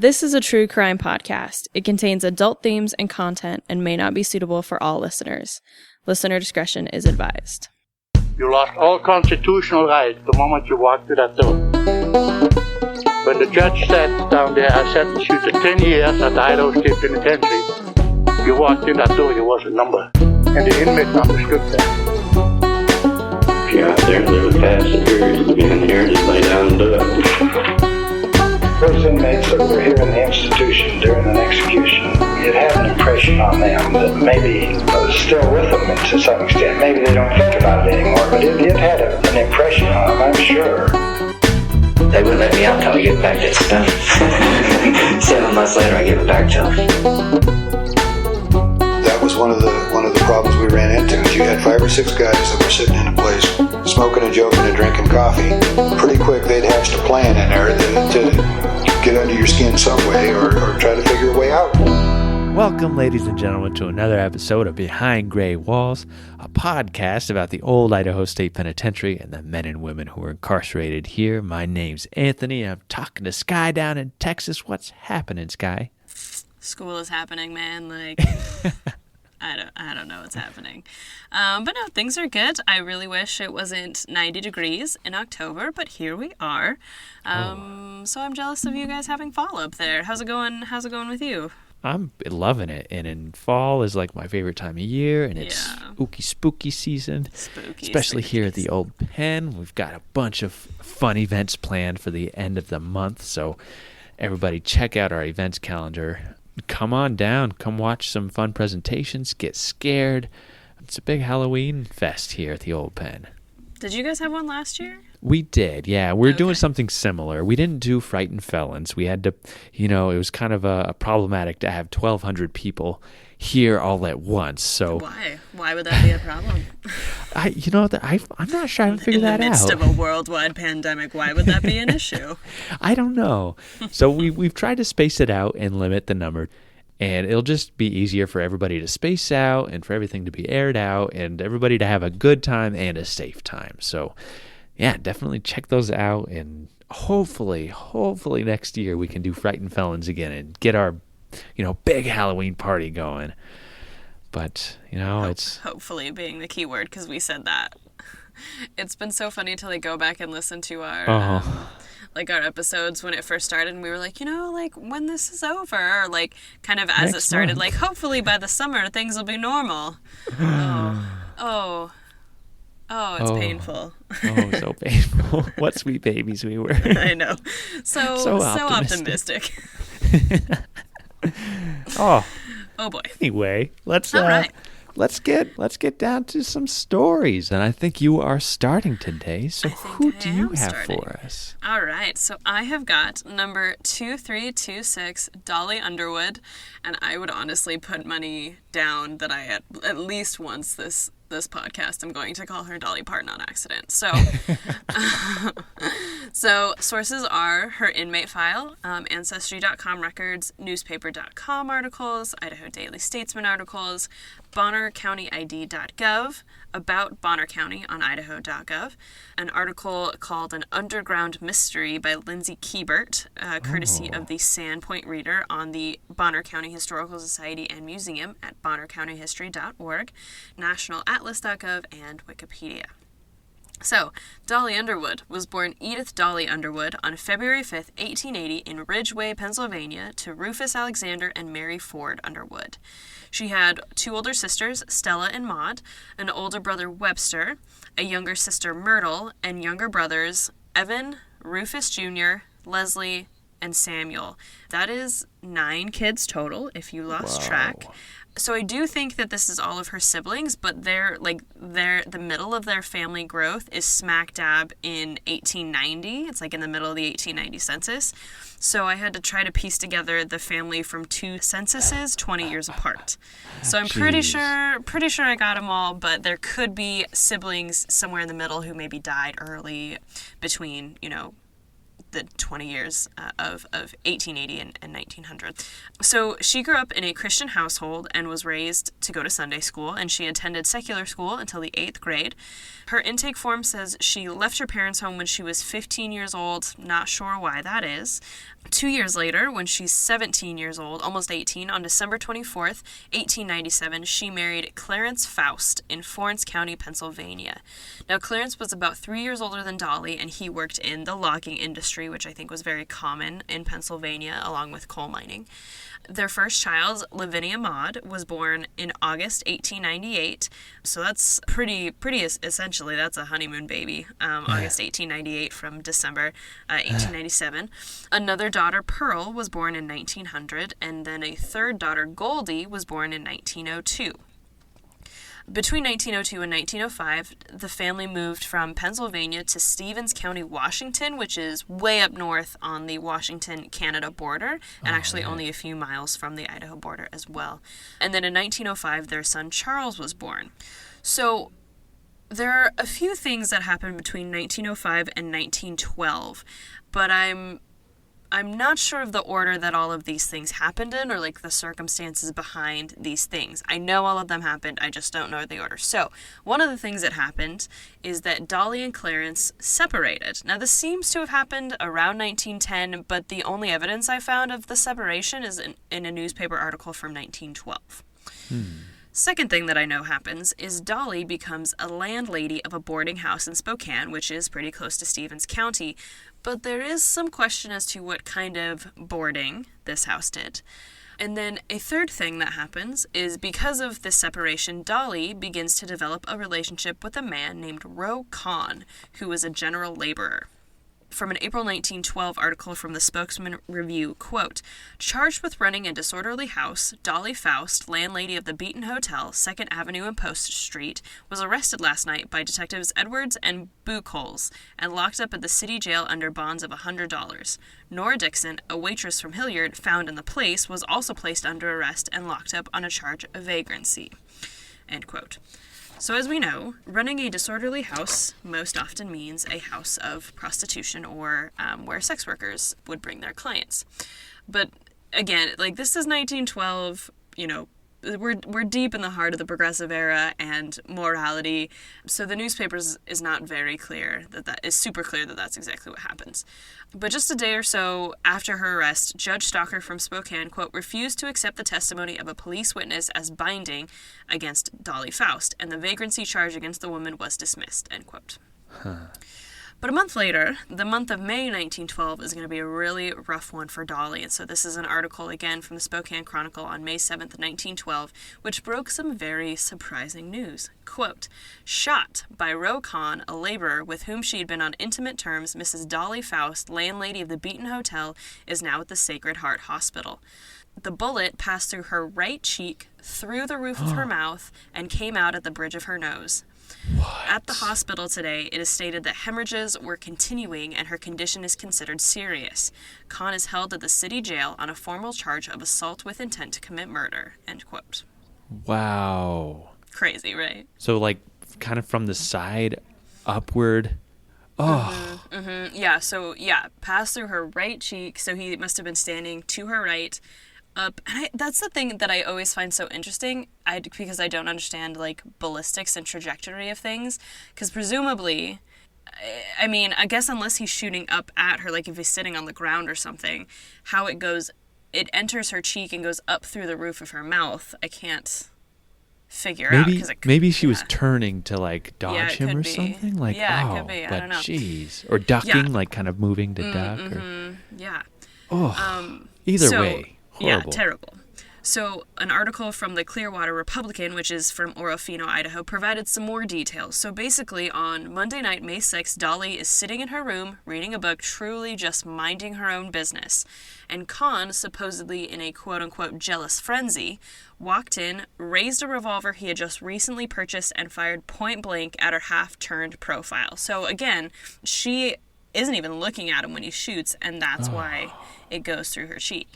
This is a true crime podcast. It contains adult themes and content and may not be suitable for all listeners. Listener discretion is advised. You lost all constitutional rights the moment you walked through that door. When the judge sat down there, I sentenced you to 10 years at the Idaho State Penitentiary. You walked in that door, you was a number. And the inmates understood that. If you're out there and living past the period of being here, just lay down and do it. Those inmates that were here in the institution during an execution, it had an impression on them that maybe was still with them to some extent. Maybe they don't think about it anymore, but it had an impression on them, I'm sure. They wouldn't let me out until I get back to stuff. 7 months later, I give it back to them. That was one of the problems we ran into. You had 5 or 6 guys that were sitting in a place, smoking and joking and drinking coffee. Pretty quick, they'd hatched a plan in there to get under your skin some way or try to figure a way out. Welcome, ladies and gentlemen, to another episode of Behind Gray Walls, a podcast about the old Idaho State Penitentiary and the men and women who are incarcerated here. My name's Anthony. I'm talking to Skye down in Texas. What's happening, Skye? School is happening, man. Like, I don't know what's happening. But no, things are good. I really wish it wasn't 90 degrees in October, but here we are. So I'm jealous of you guys having fall up there. How's it going with you? I'm loving it, and in fall is like my favorite time of year, and it's spooky season, especially here at the old pen. We've got a bunch of fun events planned for the end of the month, so everybody check out our events calendar. Come on down, come watch some fun presentations, get scared. It's a big Halloween fest here at the old pen. Did you guys have one last year? We did, yeah. We're doing something similar. We didn't do Frightened Felons. We had to, it was kind of a problematic to have 1,200 people here all at once. So why would that be a problem? I'm not sure I haven't figured that out. In the midst of a worldwide pandemic, why would that be an issue? I don't know. So we've tried to space it out and limit the number. And it'll just be easier for everybody to space out and for everything to be aired out and everybody to have a good time and a safe time. So, yeah, definitely check those out. And hopefully next year we can do Frightened Felons again and get our, big Halloween party going. But, it's... Hopefully being the key word because we said that. It's been so funny to go back and listen to our... our episodes when it first started, and we were when this is over, or kind of as it started, hopefully by the summer things will be normal. It's painful. So painful. What sweet babies we were. I know. So optimistic. Oh boy. Anyway, let's get down to some stories, and I think you are starting today. So who do you have for us? All right, so I have got number 2326, Dollie Underwood, and I would honestly put money down that I at least once this podcast I'm going to call her Dolly Parton on accident. So so sources are her inmate file, Ancestry.com records, newspaper.com articles, Idaho Daily Statesman articles, BonnerCountyID.gov, about Bonner County on Idaho.gov, an article called An Underground Mystery by Lindsay Kiebert, courtesy of the Sandpoint Reader on the Bonner County Historical Society and Museum at bonnercountyhistory.org, nationalatlas.gov, and Wikipedia. So, Dollie Underwood was born Edith Dollie Underwood on February 5th, 1880 in Ridgeway, Pennsylvania, to Rufus Alexander and Mary Ford Underwood. She had 2 older sisters, Stella and Maud, an older brother, Webster, a younger sister, Myrtle, and younger brothers, Evan, Rufus Jr., Leslie, and Samuel. That is 9 kids total, if you lost track. So I do think that this is all of her siblings, but the middle of their family growth is smack dab in 1890. It's in the middle of the 1890 census. So I had to try to piece together the family from 2 censuses 20 years apart. So I'm pretty sure I got them all, but there could be siblings somewhere in the middle who maybe died early between, the 20 years of 1880 and 1900. So she grew up in a Christian household and was raised to go to Sunday school, and she attended secular school until the 8th grade. Her intake form says she left her parents' home when she was 15 years old. Not sure why that is. 2 years later, when she's 17 years old, almost 18, on December 24th, 1897, she married Clarence Faust in Florence County, Pennsylvania. Now, Clarence was about 3 years older than Dollie, and he worked in the logging industry, which I think was very common in Pennsylvania, along with coal mining. Their first child, Lavinia Maud, was born in August 1898. So that's pretty essentially, that's a honeymoon baby. August 1898 from December 1897. Another daughter, Pearl, was born in 1900. And then a third daughter, Goldie, was born in 1902. Between 1902 and 1905, the family moved from Pennsylvania to Stevens County, Washington, which is way up north on the Washington-Canada border, and actually only a few miles from the Idaho border as well. And then in 1905, their son Charles was born. So there are a few things that happened between 1905 and 1912, but I'm not sure of the order that all of these things happened in, or like the circumstances behind these things. I know all of them happened, I just don't know the order. So, one of the things that happened is that Dollie and Clarence separated. Now, this seems to have happened around 1910, but the only evidence I found of the separation is in a newspaper article from 1912. Second thing that I know happens is Dollie becomes a landlady of a boarding house in Spokane, which is pretty close to Stevens County, but there is some question as to what kind of boarding this house did. And then a third thing that happens is because of this separation, Dollie begins to develop a relationship with a man named Roe Kahn, who was a general laborer. From an April 1912 article from the Spokesman Review, quote, "Charged with running a disorderly house, Dollie Faust, landlady of the Beaton Hotel, 2nd Avenue and Post Street, was arrested last night by Detectives Edwards and Buchholz and locked up at the city jail under bonds of $100. Nora Dixon, a waitress from Hilliard found in the place, was also placed under arrest and locked up on a charge of vagrancy." End quote. So as we know, running a disorderly house most often means a house of prostitution or where sex workers would bring their clients. But again, like, this is 1912, we're deep in the heart of the progressive era and morality, so the newspapers is not very clear that is super clear that that's exactly what happens. But just a day or so after her arrest, Judge Stalker from Spokane, quote, refused to accept the testimony of a police witness as binding against Dollie Faust, and the vagrancy charge against the woman was dismissed, end quote. But a month later, the month of May 1912 is going to be a really rough one for Dollie, and so this is an article again from the Spokane Chronicle on May 7th, 1912, which broke some very surprising news. Quote, "Shot by Roe Kahn, a laborer with whom she had been on intimate terms, Mrs. Dollie Faust, landlady of the Beaton Hotel, is now at the Sacred Heart Hospital. The bullet passed through her right cheek, through the roof of her mouth, and came out at the bridge of her nose. What? At the hospital today, it is stated that hemorrhages were continuing and her condition is considered serious. Kahn is held at the city jail on a formal charge of assault with intent to commit murder." End quote. Wow. Crazy, right? So, like, kind of from the side upward. Oh. Yeah, passed through her right cheek, so he must have been standing to her right, up. And that's the thing that I always find so interesting, because I don't understand, like, ballistics and trajectory of things, because presumably, I mean, I guess unless he's shooting up at her, like if he's sitting on the ground or something, how it goes, it enters her cheek and goes up through the roof of her mouth, I can't figure out. Maybe she was turning to, like, dodge him or something? Like, it could be. I don't know. Jeez. Or ducking, like, kind of moving to duck. Yeah. Oh, either way. Horrible. Yeah, terrible. So an article from the Clearwater Republican, which is from Orofino, Idaho, provided some more details. So basically on Monday night, May 6th, Dollie is sitting in her room, reading a book, truly just minding her own business. And Kahn, supposedly in a quote-unquote jealous frenzy, walked in, raised a revolver he had just recently purchased, and fired point-blank at her half-turned profile. So again, she isn't even looking at him when he shoots, and that's why it goes through her cheek.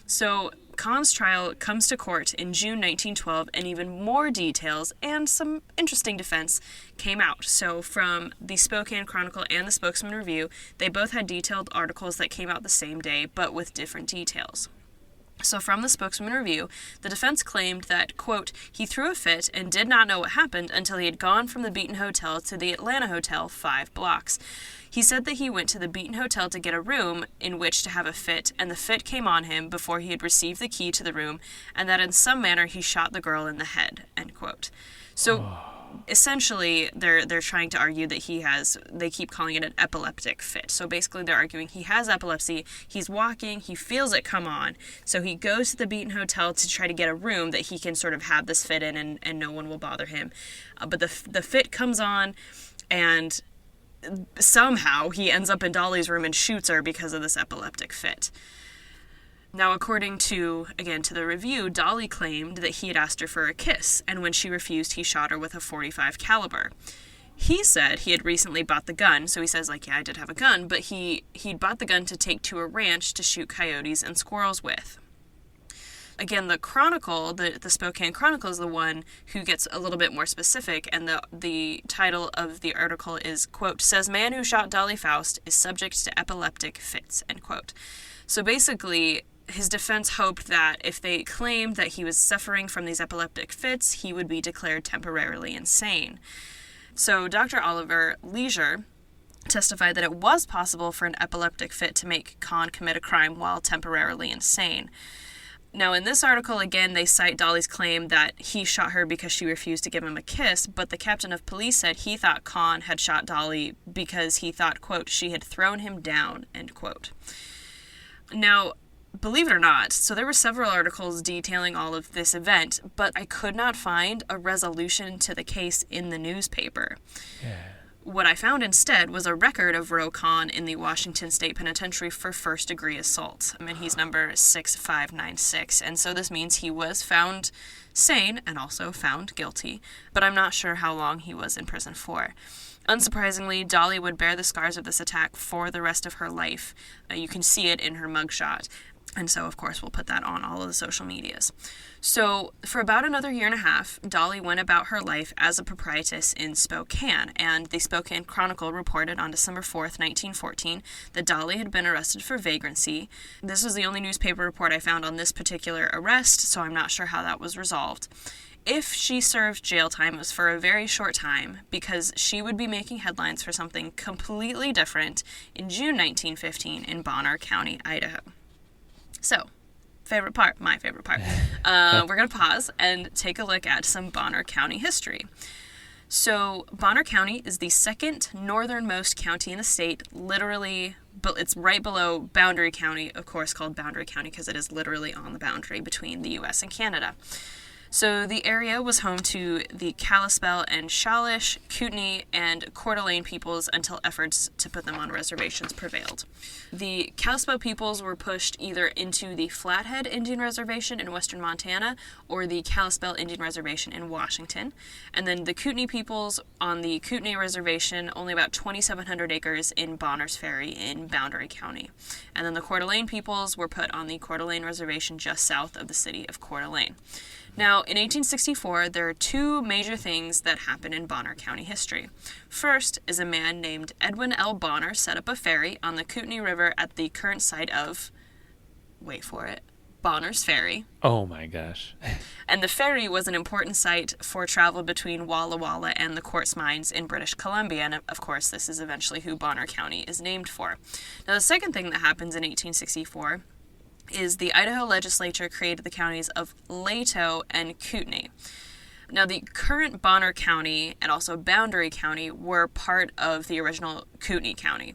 So Kahn's trial comes to court in June 1912, and even more details and some interesting defense came out. So from the Spokane Chronicle and the Spokesman Review, they both had detailed articles that came out the same day, but with different details. So from the Spokesman Review, the defense claimed that, quote, he threw a fit and did not know what happened until he had gone from the Beaton Hotel to the Atlanta Hotel 5 blocks. He said that he went to the Beaton Hotel to get a room in which to have a fit, and the fit came on him before he had received the key to the room, and that in some manner he shot the girl in the head, end quote. So essentially, they're trying to argue that they keep calling it an epileptic fit. So basically they're arguing he has epilepsy, he's walking, he feels it come on, so he goes to the Beaton Hotel to try to get a room that he can sort of have this fit in and no one will bother him. But the fit comes on, and somehow he ends up in Dollie's room and shoots her because of this epileptic fit. Now, according to the review, Dollie claimed that he had asked her for a kiss, and when she refused, he shot her with a .45 caliber. He said he had recently bought the gun, so he says, I did have a gun, but he'd bought the gun to take to a ranch to shoot coyotes and squirrels with. Again, the Chronicle, the Spokane Chronicle, is the one who gets a little bit more specific, and the title of the article is, quote, says man who shot Dollie Faust is subject to epileptic fits, end quote. So basically, his defense hoped that if they claimed that he was suffering from these epileptic fits, he would be declared temporarily insane. So Dr. Oliver Leisure testified that it was possible for an epileptic fit to make Kahn commit a crime while temporarily insane. Now, in this article, again, they cite Dollie's claim that he shot her because she refused to give him a kiss, but the captain of police said he thought Kahn had shot Dollie because he thought, quote, she had thrown him down, end quote. Now, believe it or not, so there were several articles detailing all of this event, but I could not find a resolution to the case in the newspaper. Yeah. What I found instead was a record of Roe Kahn in the Washington State Penitentiary for first-degree assault. He's number 6596, and so this means he was found sane and also found guilty, but I'm not sure how long he was in prison for. Unsurprisingly, Dollie would bear the scars of this attack for the rest of her life. You can see it in her mugshot. And so, of course, we'll put that on all of the social medias. So, for about another year and a half, Dollie went about her life as a proprietress in Spokane, and the Spokane Chronicle reported on December 4th, 1914, that Dollie had been arrested for vagrancy. This was the only newspaper report I found on this particular arrest, so I'm not sure how that was resolved. If she served jail time, it was for a very short time, because she would be making headlines for something completely different in June 1915 in Bonner County, Idaho. So, my favorite part. We're going to pause and take a look at some Bonner County history. So, Bonner County is the second northernmost county in the state, literally, but it's right below Boundary County, of course called Boundary County because it is literally on the boundary between the U.S. and Canada. So the area was home to the Kalispel and Shalish, Kootenai, and Coeur d'Alene peoples until efforts to put them on reservations prevailed. The Kalispel peoples were pushed either into the Flathead Indian Reservation in western Montana or the Kalispel Indian Reservation in Washington. And then the Kootenai peoples on the Kootenai Reservation, only about 2,700 acres in Bonners Ferry in Boundary County. And then the Coeur d'Alene peoples were put on the Coeur d'Alene Reservation just south of the city of Coeur d'Alene. Now, in 1864, there are two major things that happen in Bonner County history. First is a man named Edwin L. Bonner set up a ferry on the Kootenai River at the current site of, wait for it, Bonners Ferry. Oh my gosh. And the ferry was an important site for travel between Walla Walla and the quartz mines in British Columbia, and of course this is eventually who Bonner County is named for. Now, the second thing that happens in 1864 is the Idaho legislature created the counties of Lato and Kootenai. Now, the current Bonner County and also Boundary County were part of the original Kootenai County.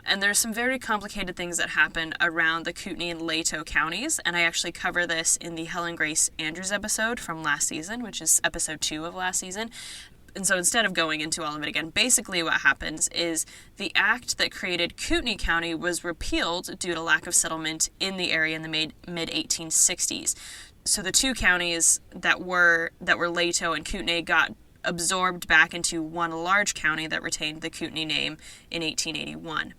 And there's some very complicated things that happen around the Kootenai and Lato counties, and I actually cover this in the Helen Grace Andrews episode from last season, which is episode 2 of last season. And so instead of going into all of it again, basically what happens is the act that created Kootenai County was repealed due to lack of settlement in the area in the mid-1860s. So the two counties that were Lato and Kootenai got absorbed back into one large county that retained the Kootenai name in 1881.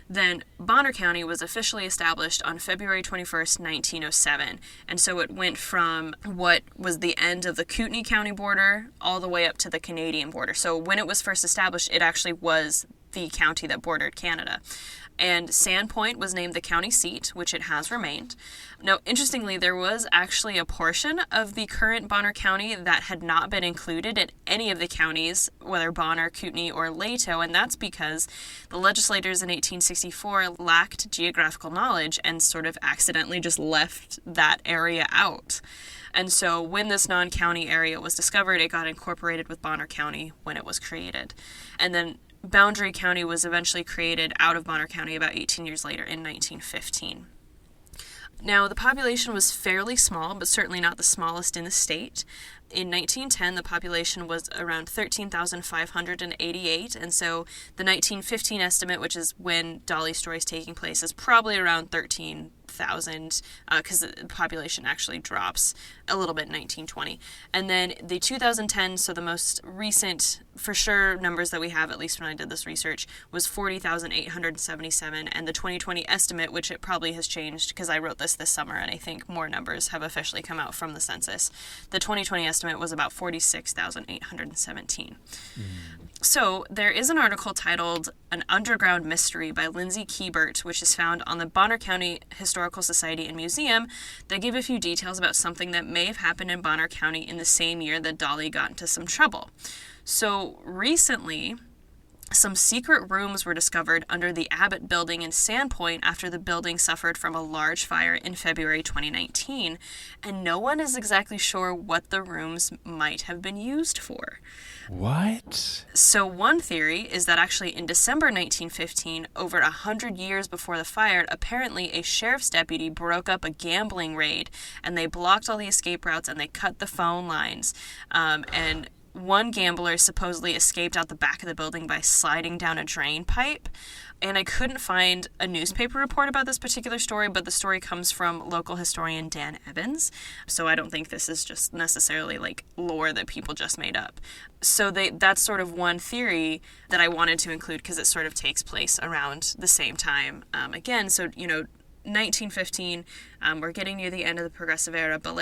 Then Bonner County was officially established on February 21st, 1907. And so it went from what was the end of the Kootenai County border all the way up to the Canadian border. So when it was first established, it actually was the county that bordered Canada. And Sandpoint was named the county seat, which it has remained. Now, interestingly, there was actually a portion of the current Bonner County that had not been included in any of the counties, whether Bonner, Kootenai, or Leto, and that's because the legislators in 1864 lacked geographical knowledge and sort of accidentally just left that area out. And so when this non-county area was discovered, it got incorporated with Bonner County when it was created. And then Boundary County was eventually created out of Bonner County about 18 years later in 1915. Now, the population was fairly small, but certainly not the smallest in the state. In 1910, the population was around 13,588, and so the 1915 estimate, which is when Dollie's story is taking place, is probably around 13,000, because the population actually drops a little bit in 1920. And then the 2010, so the most recent, for sure, numbers that we have, at least when I did this research, was 40,877, and the 2020 estimate, which it probably has changed because I wrote this summer, and I think more numbers have officially come out from the census. The 2020 estimate was about 46,817. So there is an article titled An Underground Mystery by Lindsay Kiebert, which is found on the Bonner County Historical Society and Museum, that give a few details about something that may have happened in Bonner County in the same year that Dollie got into some trouble. So recently, some secret rooms were discovered under the Abbott building in Sandpoint after the building suffered from a large fire in February 2019, and no one is exactly sure what the rooms might have been used for. What? So one theory is that actually in December 1915, over 100 years before the fire, apparently a sheriff's deputy broke up a gambling raid, and they blocked all the escape routes and they cut the phone lines, and one gambler supposedly escaped out the back of the building by sliding down a drain pipe. And I couldn't find a newspaper report about this particular story, but the story comes from local historian Dan Evans. So I don't think this is just necessarily like lore that people just made up. So that's sort of one theory that I wanted to include because it sort of takes place around the same time. Again, so, 1915, we're getting near the end of the Progressive Era, but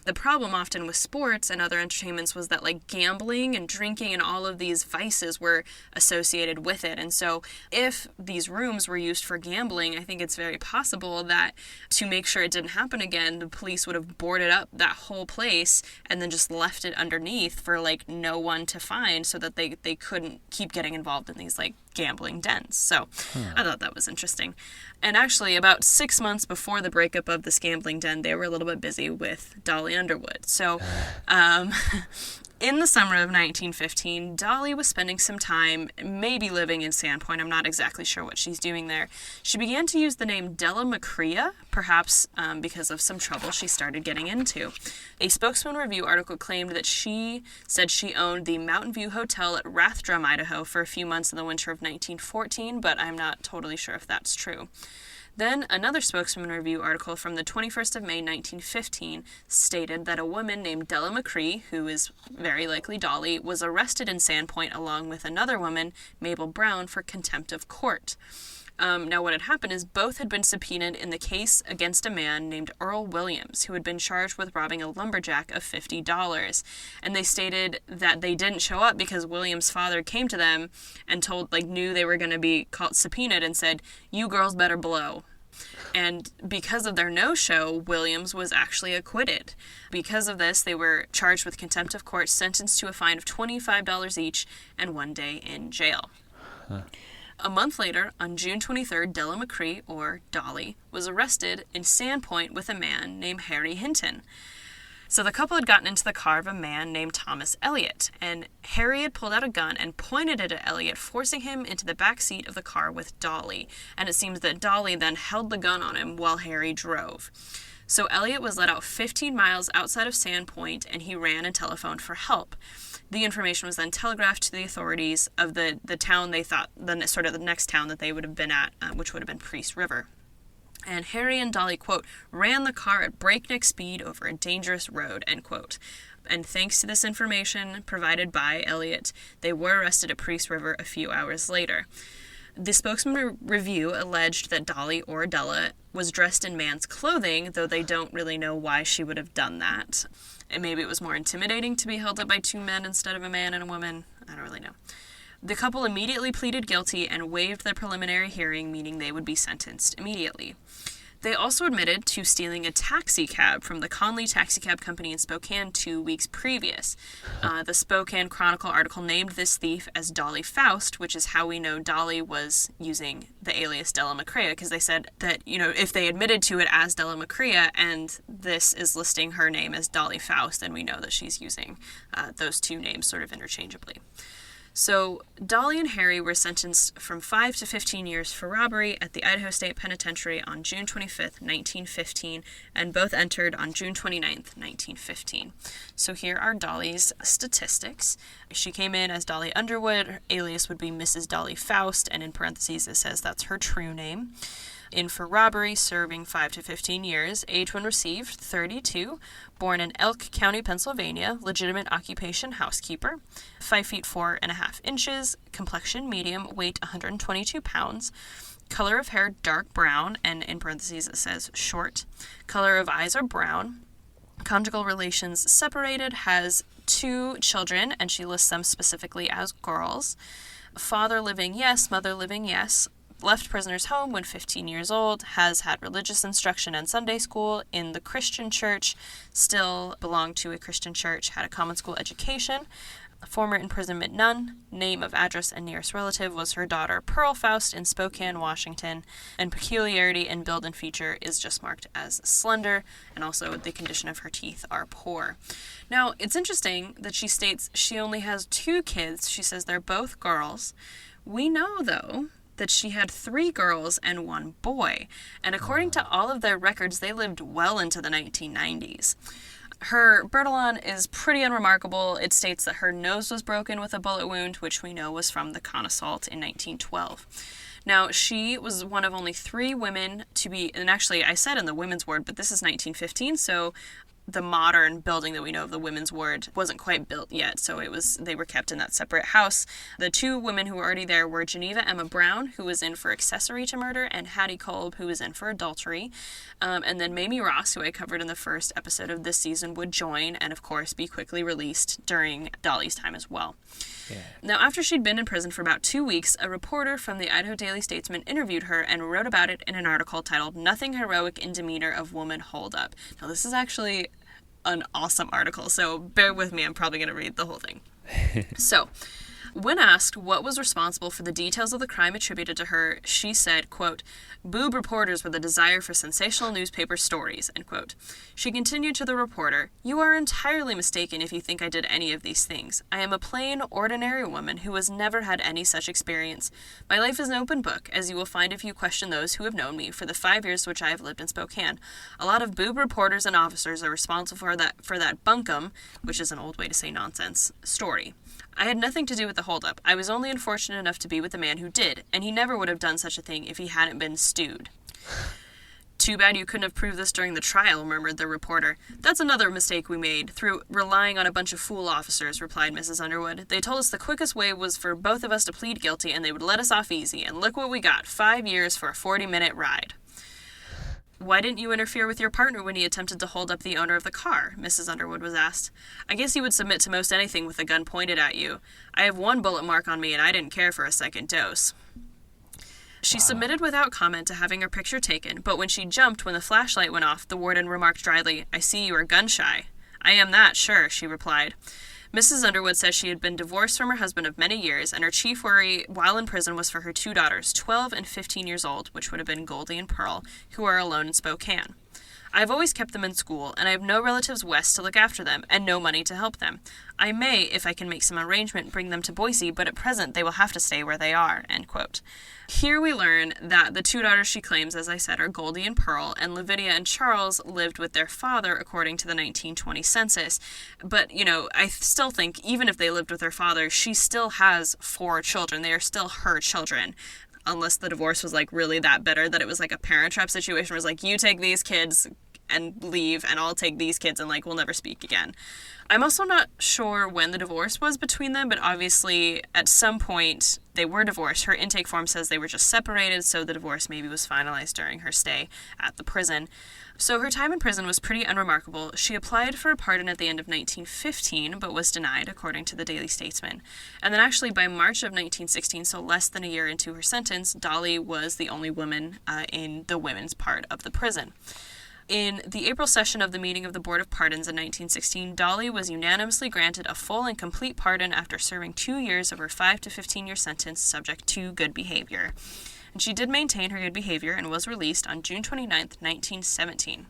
the problem often with sports and other entertainments was that gambling and drinking and all of these vices were associated with it. And so if these rooms were used for gambling, I think it's very possible that to make sure it didn't happen again, the police would have boarded up that whole place and then just left it underneath for no one to find so that they couldn't keep getting involved in these gambling dens. So I thought that was interesting. And actually about 6 months before the breakup of this gambling den, they were a little bit busy with Dollie Underwood. So in the summer of 1915, Dollie was spending some time maybe living in Sandpoint. I'm not exactly sure what she's doing there. She began to use the name Della Macria, perhaps because of some trouble she started getting into. A Spokesman Review article claimed that she said she owned the Mountain View Hotel at Rathdrum, Idaho for a few months in the winter of 1914, but I'm not totally sure if that's true. Then another Spokesman Review article from the 21st of May, 1915, stated that a woman named Della Macrie, who is very likely Dollie, was arrested in Sandpoint along with another woman, Mabel Brown, for contempt of court. Now, what had happened is both had been subpoenaed in the case against a man named Earl Williams, who had been charged with robbing a lumberjack of $50. And they stated that they didn't show up because Williams' father came to them and knew they were going to be subpoenaed and said, "You girls better blow." And because of their no-show, Williams was actually acquitted. Because of this, they were charged with contempt of court, sentenced to a fine of $25 each, and 1 day in jail. A month later, on June 23rd, Della Macrie, or Dollie, was arrested in Sandpoint with a man named Harry Hinton. So the couple had gotten into the car of a man named Thomas Elliott, and Harry had pulled out a gun and pointed it at Elliott, forcing him into the back seat of the car with Dollie. And it seems that Dollie then held the gun on him while Harry drove. So Elliott was let out 15 miles outside of Sandpoint, and he ran and telephoned for help. The information was then telegraphed to the authorities of the town they thought, the next town that they would have been at, which would have been Priest River. And Harry and Dollie, quote, ran the car at breakneck speed over a dangerous road, end quote. And thanks to this information provided by Elliott, they were arrested at Priest River a few hours later. The Spokesman Review alleged that Dollie, or Della, was dressed in man's clothing, though they don't really know why she would have done that. And maybe it was more intimidating to be held up by two men instead of a man and a woman. I don't really know. The couple immediately pleaded guilty and waived their preliminary hearing, meaning they would be sentenced immediately. They also admitted to stealing a taxi cab from the Conley Taxi Cab Company in Spokane 2 weeks previous. The Spokane Chronicle article named this thief as Dollie Faust, which is how we know Dollie was using the alias Della Macrea, because they said that, if they admitted to it as Della Macrea and this is listing her name as Dollie Faust, then we know that she's using those two names sort of interchangeably. So, Dollie and Harry were sentenced from 5 to 15 years for robbery at the Idaho State Penitentiary on June 25th, 1915, and both entered on June 29th, 1915. So here are Dollie's statistics. She came in as Dollie Underwood. Her alias would be Mrs. Dollie Faust, and in parentheses it says that's her true name. In for robbery, serving 5 to 15 years, age when received, 32, born in Elk County, Pennsylvania, legitimate occupation, housekeeper, 5 feet 4.5 inches, complexion medium, weight 122 pounds, color of hair dark brown, and in parentheses it says short, color of eyes are brown, conjugal relations separated, has 2 children, and she lists them specifically as girls, father living yes, mother living yes, left prisoner's home when 15 years old, has had religious instruction and Sunday school in the Christian church, still belonged to a Christian church, had a common school education, former imprisonment none, name of address and nearest relative was her daughter Pearl Faust in Spokane, Washington, and peculiarity in build and feature is just marked as slender, and also the condition of her teeth are poor. Now, it's interesting that she states she only has 2 kids. She says they're both girls. We know, though, that she had 3 girls and 1 boy, and according to all of their records, they lived well into the 1990s. Her Bertillon is pretty unremarkable. It states that her nose was broken with a bullet wound, which we know was from the Con assault in 1912. Now, she was one of only 3 women to be, and actually I said in the women's ward, but this is 1915, so the modern building that we know of the women's ward wasn't quite built yet, so they were kept in that separate house. The 2 women who were already there were Geneva Emma Brown, who was in for accessory to murder, and Hattie Kolb, who was in for adultery. And then Mamie Ross, who I covered in the first episode of this season, would join and, of course, be quickly released during Dollie's time as well. Yeah. Now, after she'd been in prison for about 2 weeks, a reporter from the Idaho Daily Statesman interviewed her and wrote about it in an article titled "Nothing Heroic in Demeanor of Woman Holdup." Now, this is actually an awesome article, so bear with me, I'm probably going to read the whole thing. So, when asked what was responsible for the details of the crime attributed to her, she said, quote, "Boob reporters with a desire for sensational newspaper stories," end quote. She continued to the reporter, "You are entirely mistaken if you think I did any of these things. I am a plain, ordinary woman who has never had any such experience. My life is an open book, as you will find if you question those who have known me for the 5 years which I have lived in Spokane. A lot of boob reporters and officers are responsible for that bunkum," which is an old way to say nonsense, "story. I had nothing to do with the holdup. I was only unfortunate enough to be with the man who did, and he never would have done such a thing if he hadn't been stewed." "Too bad you couldn't have proved this during the trial," murmured the reporter. "That's another mistake we made, through relying on a bunch of fool officers," replied Mrs. Underwood. "They told us the quickest way was for both of us to plead guilty, and they would let us off easy, and look what we got, 5 years for a 40-minute ride." "Why didn't you interfere with your partner when he attempted to hold up the owner of the car?" Mrs. Underwood was asked. "I guess he would submit to most anything with a gun pointed at you. I have 1 bullet mark on me, and I didn't care for a second dose." She submitted without comment to having her picture taken, but when she jumped when the flashlight went off, the warden remarked dryly, "I see you are gun-shy." "I am that, sure," she replied. Mrs. Underwood says she had been divorced from her husband of many years, and her chief worry while in prison was for her 2 daughters, 12 and 15 years old, which would have been Goldie and Pearl, who are alone in Spokane. "I have always kept them in school, and I have no relatives west to look after them, and no money to help them. I may, if I can make some arrangement, bring them to Boise, but at present they will have to stay where they are," end quote. Here we learn that the 2 daughters she claims, as I said, are Goldie and Pearl, and Lavinia and Charles lived with their father according to the 1920 census. But, I still think, even if they lived with their father, she still has 4 children. They are still her children. Unless the divorce was, really that bitter that it was like a parent trap situation where it's like, you take these kids and leave, and I'll take these kids and, like, we'll never speak again. I'm also not sure when the divorce was between them, but obviously at some point they were divorced. Her intake form says they were just separated, so the divorce maybe was finalized during her stay at the prison. So her time in prison was pretty unremarkable. She applied for a pardon at the end of 1915, but was denied, according to the Daily Statesman. And then actually by March of 1916, so less than a year into her sentence, Dollie was the only woman in the women's part of the prison. In the April session of the meeting of the Board of Pardons in 1916, Dollie was unanimously granted a full and complete pardon after serving 2 years of her 5 to 15-year sentence subject to good behavior. And she did maintain her good behavior and was released on June 29th, 1917.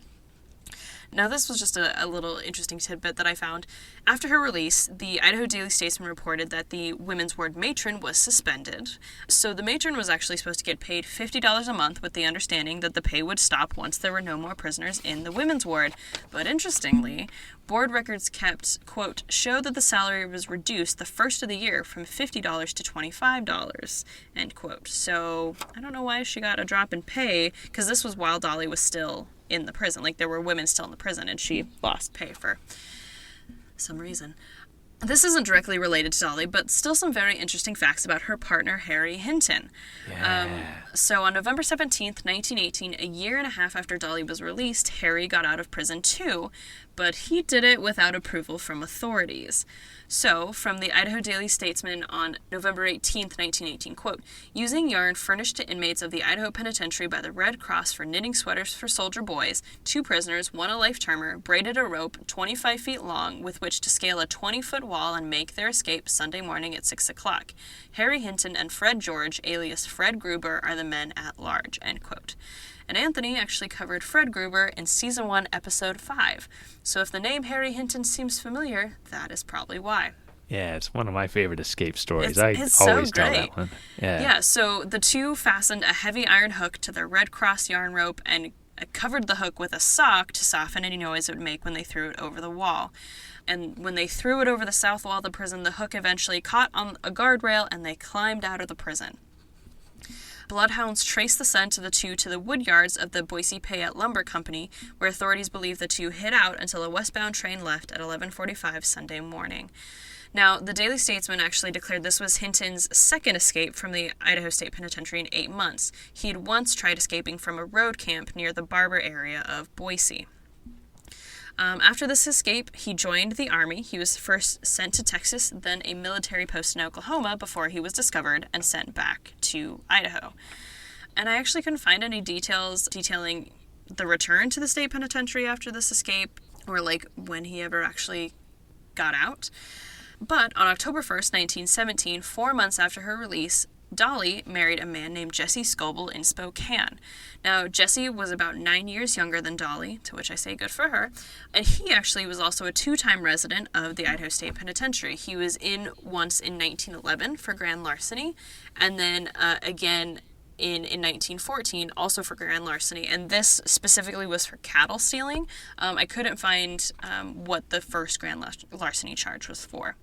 Now, this was just a little interesting tidbit that I found. After her release, the Idaho Daily Statesman reported that the women's ward matron was suspended. So the matron was actually supposed to get paid $50 a month with the understanding that the pay would stop once there were no more prisoners in the women's ward. But interestingly, board records kept, quote, show that the salary was reduced the first of the year from $50 to $25, end quote. So I don't know why she got a drop in pay, because this was while Dollie was still in the prison. Like, there were women still in the prison, and she lost pay for some reason. This isn't directly related to Dollie, but still some very interesting facts about her partner, Harry Hinton. So on November 17th, 1918, a year and a half after Dollie was released, Harry got out of prison too, but he did it without approval from authorities. So, from the Idaho Daily Statesman on November 18th, 1918, quote, using yarn furnished to inmates of the Idaho Penitentiary by the Red Cross for knitting sweaters for soldier boys, 2 prisoners, 1 a life-termer, braided a rope 25 feet long with which to scale a 20-foot wall and make their escape Sunday morning at 6 o'clock. Harry Hinton and Fred George, alias Fred Gruber, are the men at large, end quote. And Anthony actually covered Fred Gruber in Season 1, Episode 5. So if the name Harry Hinton seems familiar, that is probably why. Yeah, it's one of my favorite escape stories. It's always so tell great. that one. Yeah, so the two fastened a heavy iron hook to their Red Cross yarn rope and covered the hook with a sock to soften any noise it would make when they threw it over the wall. And when they threw it over the south wall of the prison, the hook eventually caught on a guardrail and they climbed out of the prison. Bloodhounds traced the scent of the two to the wood yards of the Boise Payette Lumber Company, where authorities believe the two hid out until a westbound train left at 11:45 Sunday morning. Now, the Daily Statesman actually declared this was Hinton's second escape from the Idaho State Penitentiary in 8 months. He had once tried escaping from a road camp near the Barber area of Boise. After this escape, he joined the Army. He was first sent to Texas, then a military post in Oklahoma before he was discovered and sent back to Idaho. And I actually couldn't find any details detailing the return to the state penitentiary after this escape, or like when he ever actually got out. But on October 1st, 1917, 4 months after her release, Dollie married a man named Jesse Scoble in Spokane. Now, Jesse was about 9 years younger than Dollie, to which I say good for her, and he actually was also a 2-time resident of the Idaho State Penitentiary. He was in once in 1911 for grand larceny, and then again in 1914, also for grand larceny, and this specifically was for cattle stealing. I couldn't find what the first grand larceny charge was for.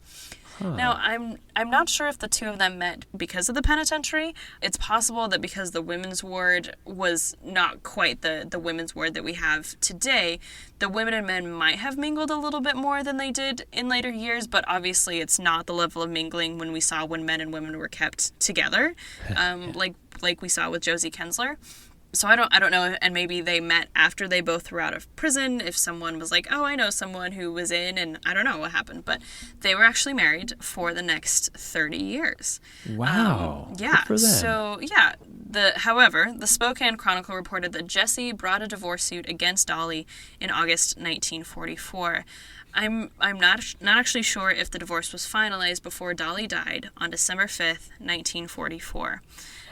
Now, I'm not sure if the two of them met because of the penitentiary. It's possible that because the women's ward was not quite the women's ward that we have today, the women and men might have mingled a little bit more than they did in later years, but obviously it's not the level of mingling when we saw when men and women were kept together, like we saw with Josie Kensler. So I don't know, and maybe they met after they both were out of prison, if someone was like, oh, I know someone who was in, and I don't know what happened, but they were actually married for the next 30 years. Wow. Yeah. Good for them. So, yeah. However, the Spokane Chronicle reported that Jesse brought a divorce suit against Dollie in August 1944. I'm not actually sure if the divorce was finalized before Dollie died on December 5th, 1944.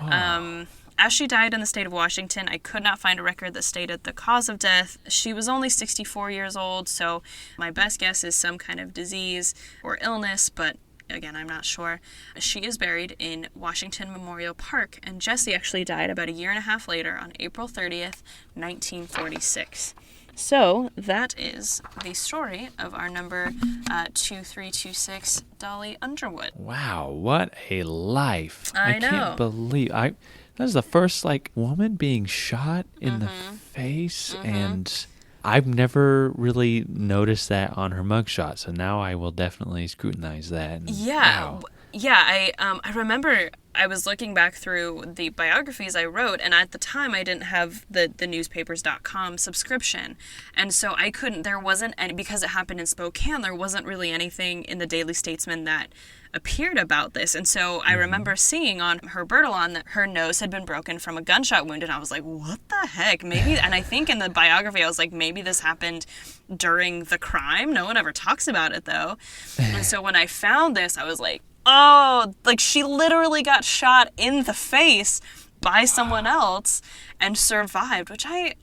Oh. As she died in the state of Washington, I could not find a record that stated the cause of death. She was only 64 years old, so my best guess is some kind of disease or illness, but again, I'm not sure. She is buried in Washington Memorial Park, and Jesse actually died about a year and a half later on April 30th, 1946. So that is the story of our number 2326, Dollie Underwood. Wow, what a life. I know. Can't believe that was the first woman being shot in the face, and I've never really noticed that on her mugshot, so now I will definitely scrutinize that. Yeah. Wow. Yeah, I remember I was looking back through the biographies I wrote, and at the time I didn't have the newspapers.com subscription. And so I couldn't, there wasn't any, because it happened in Spokane, there wasn't really anything in the Daily Statesman that appeared about this. And so I remember seeing on her Bertillon that her nose had been broken from a gunshot wound, and I was like, what the heck? Maybe, and I think in the biography I was like, maybe this happened during the crime. No one ever talks about it though. And so when I found this, I was like, oh, like she literally got shot in the face by someone else and survived, which I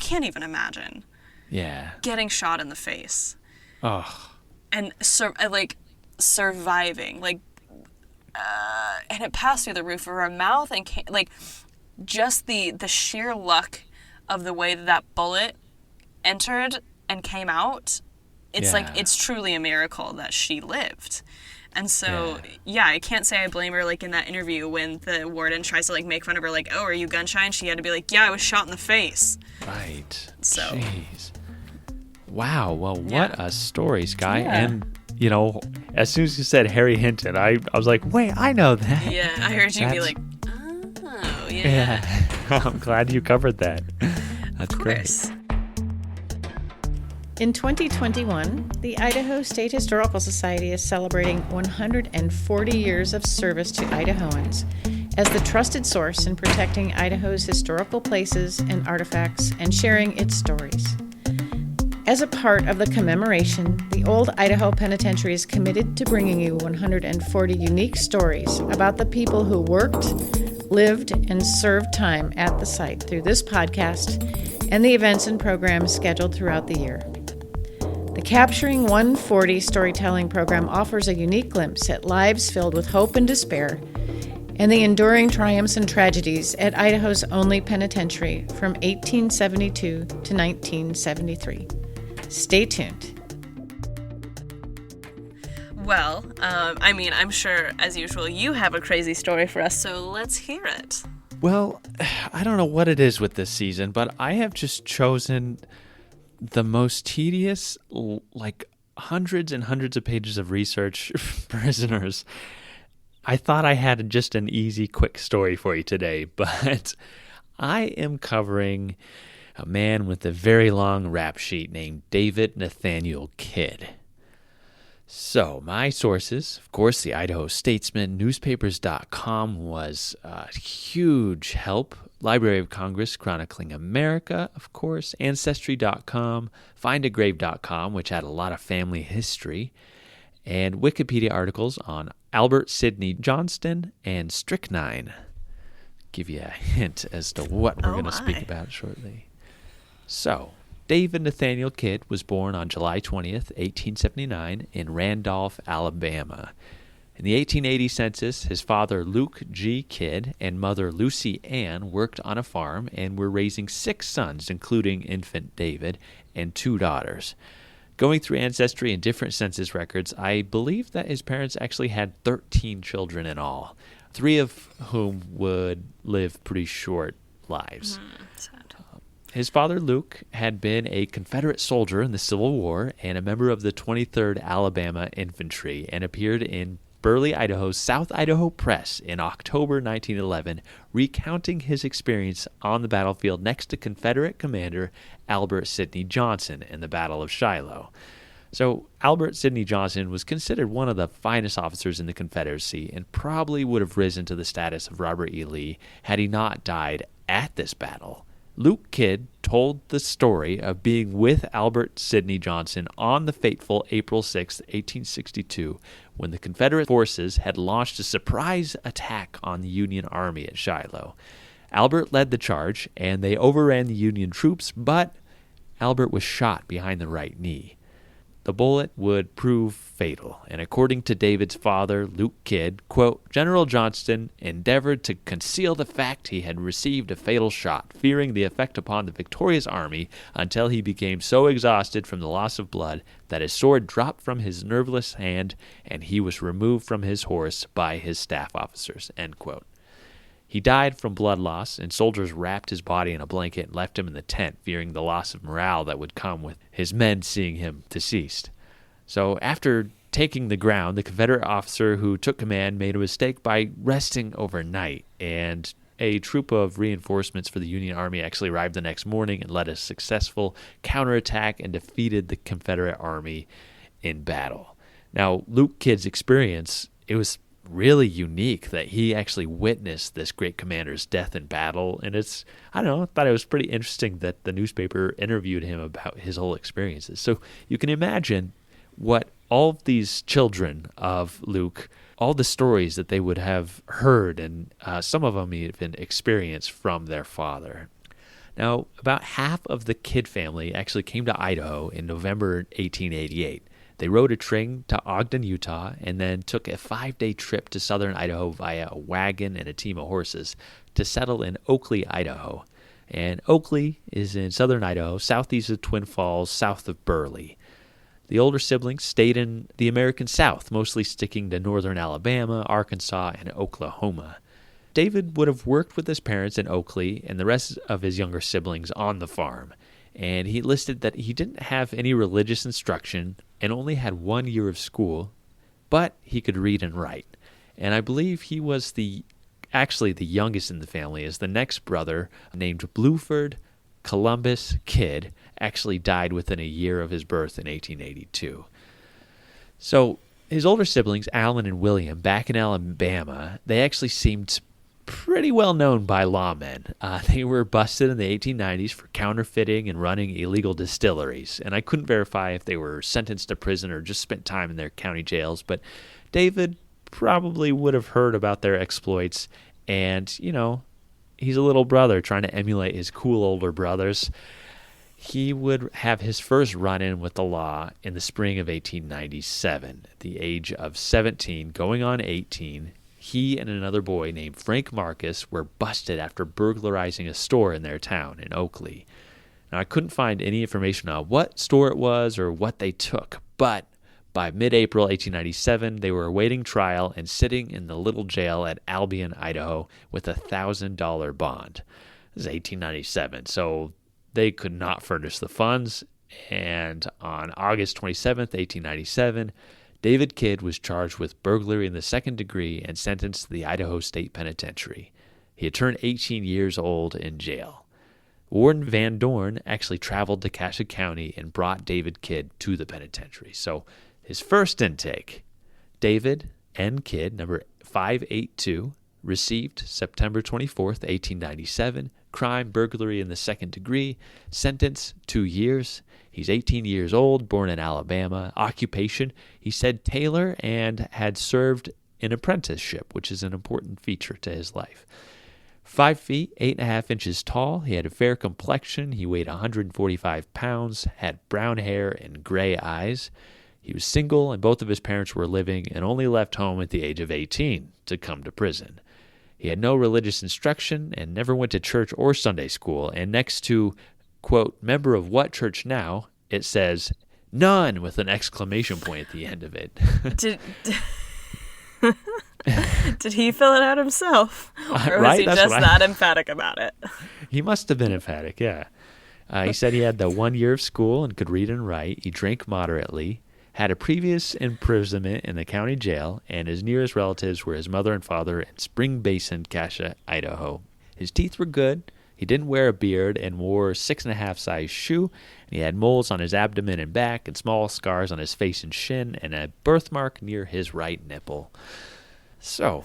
can't even imagine. Yeah. Getting shot in the face. Oh. And surviving, and it passed through the roof of her mouth and just the sheer luck of the way that bullet entered and came out. It's it's truly a miracle that she lived. And so, I can't say I blame her, in that interview when the warden tries to, make fun of her, oh, are you gun shy? And she had to be like, yeah, I was shot in the face. Right. So. Jeez. Wow. Well, what a story, Skye. Yeah. And, as soon as you said Harry Hinton, I was like, wait, I know that. Yeah, I heard you be like, oh, yeah. I'm glad you covered that. That's great. In 2021, the Idaho State Historical Society is celebrating 140 years of service to Idahoans as the trusted source in protecting Idaho's historical places and artifacts and sharing its stories. As a part of the commemoration, the Old Idaho Penitentiary is committed to bringing you 140 unique stories about the people who worked, lived, and served time at the site through this podcast and the events and programs scheduled throughout the year. The Capturing 140 storytelling program offers a unique glimpse at lives filled with hope and despair and the enduring triumphs and tragedies at Idaho's only penitentiary from 1872 to 1973. Stay tuned. Well, I'm sure, as usual, you have a crazy story for us, so let's hear it. Well, I don't know what it is with this season, but I have just chosen the most tedious, hundreds and hundreds of pages of research prisoners. I thought I had just an easy, quick story for you today, but I am covering a man with a very long rap sheet named David Nathaniel Kidd. So my sources, of course, the Idaho Statesman, newspapers.com was a huge help. Library of Congress chronicling America, of course, Ancestry.com, findagrave.com, which had a lot of family history, and Wikipedia articles on Albert Sidney Johnston and Strychnine. Give you a hint as to what we're going to speak about shortly. So, David Nathaniel Kidd was born on July 20th, 1879 in Randolph, Alabama. In the 1880 census, his father Luke G. Kidd and mother Lucy Ann worked on a farm and were raising 6 sons, including infant David, and 2 daughters. Going through Ancestry and different census records, I believe that his parents actually had 13 children in all, 3 of whom would live pretty short lives. Sad. His father, Luke, had been a Confederate soldier in the Civil War and a member of the 23rd Alabama Infantry and appeared in Burley, Idaho's South Idaho Press in October 1911, recounting his experience on the battlefield next to Confederate commander Albert Sidney Johnston in the Battle of Shiloh. So Albert Sidney Johnston was considered one of the finest officers in the Confederacy and probably would have risen to the status of Robert E. Lee had he not died at this battle. Luke Kidd told the story of being with Albert Sidney Johnston on the fateful April 6, 1862, when the Confederate forces had launched a surprise attack on the Union Army at Shiloh. Albert led the charge, and they overran the Union troops, but Albert was shot behind the right knee. The bullet would prove fatal, and according to David's father, Luke Kidd, quote, General Johnston endeavored to conceal the fact he had received a fatal shot, fearing the effect upon the victorious army until he became so exhausted from the loss of blood that his sword dropped from his nerveless hand and he was removed from his horse by his staff officers, end quote. He died from blood loss, and soldiers wrapped his body in a blanket and left him in the tent, fearing the loss of morale that would come with his men seeing him deceased. So after taking the ground, the Confederate officer who took command made a mistake by resting overnight, and a troop of reinforcements for the Union Army actually arrived the next morning and led a successful counterattack and defeated the Confederate Army in battle. Now, Luke Kidd's experience, it was really unique that he actually witnessed this great commander's death in battle, and I thought it was pretty interesting that the newspaper interviewed him about his whole experiences. So you can imagine what all of these children of Luke, all the stories that they would have heard, and some of them even experienced from their father. Now, about half of the Kidd family actually came to Idaho in November 1888. They rode a train to Ogden, Utah, and then took a 5-day trip to southern Idaho via a wagon and a team of horses to settle in Oakley, Idaho. And Oakley is in southern Idaho, southeast of Twin Falls, south of Burley. The older siblings stayed in the American South, mostly sticking to northern Alabama, Arkansas, and Oklahoma. David would have worked with his parents in Oakley and the rest of his younger siblings on the farm, and he listed that he didn't have any religious instruction and only had 1 year of school, but he could read and write. And I believe he was actually the youngest in the family, as the next brother, named Bluford Columbus Kidd, actually died within a year of his birth in 1882. So his older siblings, Alan and William, back in Alabama, they actually seemed pretty well known by lawmen. They were busted in the 1890s for counterfeiting and running illegal distilleries, and I couldn't verify if they were sentenced to prison or just spent time in their county jails, but David probably would have heard about their exploits, and, he's a little brother trying to emulate his cool older brothers. He would have his first run-in with the law in the spring of 1897. At the age of 17, going on 18, he and another boy named Frank Marcus were busted after burglarizing a store in their town in Oakley. Now, I couldn't find any information on what store it was or what they took, but by mid-April 1897, they were awaiting trial and sitting in the little jail at Albion, Idaho, with a $1,000 bond. This is 1897, so they could not furnish the funds, and on August 27th, 1897, David Kidd was charged with burglary in the second degree and sentenced to the Idaho State Penitentiary. He had turned 18 years old in jail. Warden Van Dorn actually traveled to Cassia County and brought David Kidd to the penitentiary. So his first intake, David N. Kidd, number 582, received September 24th, 1897, crime, burglary in the second degree, sentence 2 years. He's 18 years old, born in Alabama. Occupation, he said tailor, and had served an apprenticeship, which is an important feature to his life. 5 feet, 8.5 inches tall. He had a fair complexion. He weighed 145 pounds, had brown hair and gray eyes. He was single, and both of his parents were living, and only left home at the age of 18 to come to prison. He had no religious instruction and never went to church or Sunday school, and next to, quote, member of what church now, it says, none, with an exclamation point at the end of it. Did he fill it out himself? Or was he just that emphatic about it? He must have been emphatic, yeah. He said he had the 1 year of school and could read and write. He drank moderately, had a previous imprisonment in the county jail, and his nearest relatives were his mother and father in Spring Basin, Cassia, Idaho. His teeth were good. He didn't wear a beard and wore a 6.5 size shoe. And he had moles on his abdomen and back and small scars on his face and shin and a birthmark near his right nipple. So,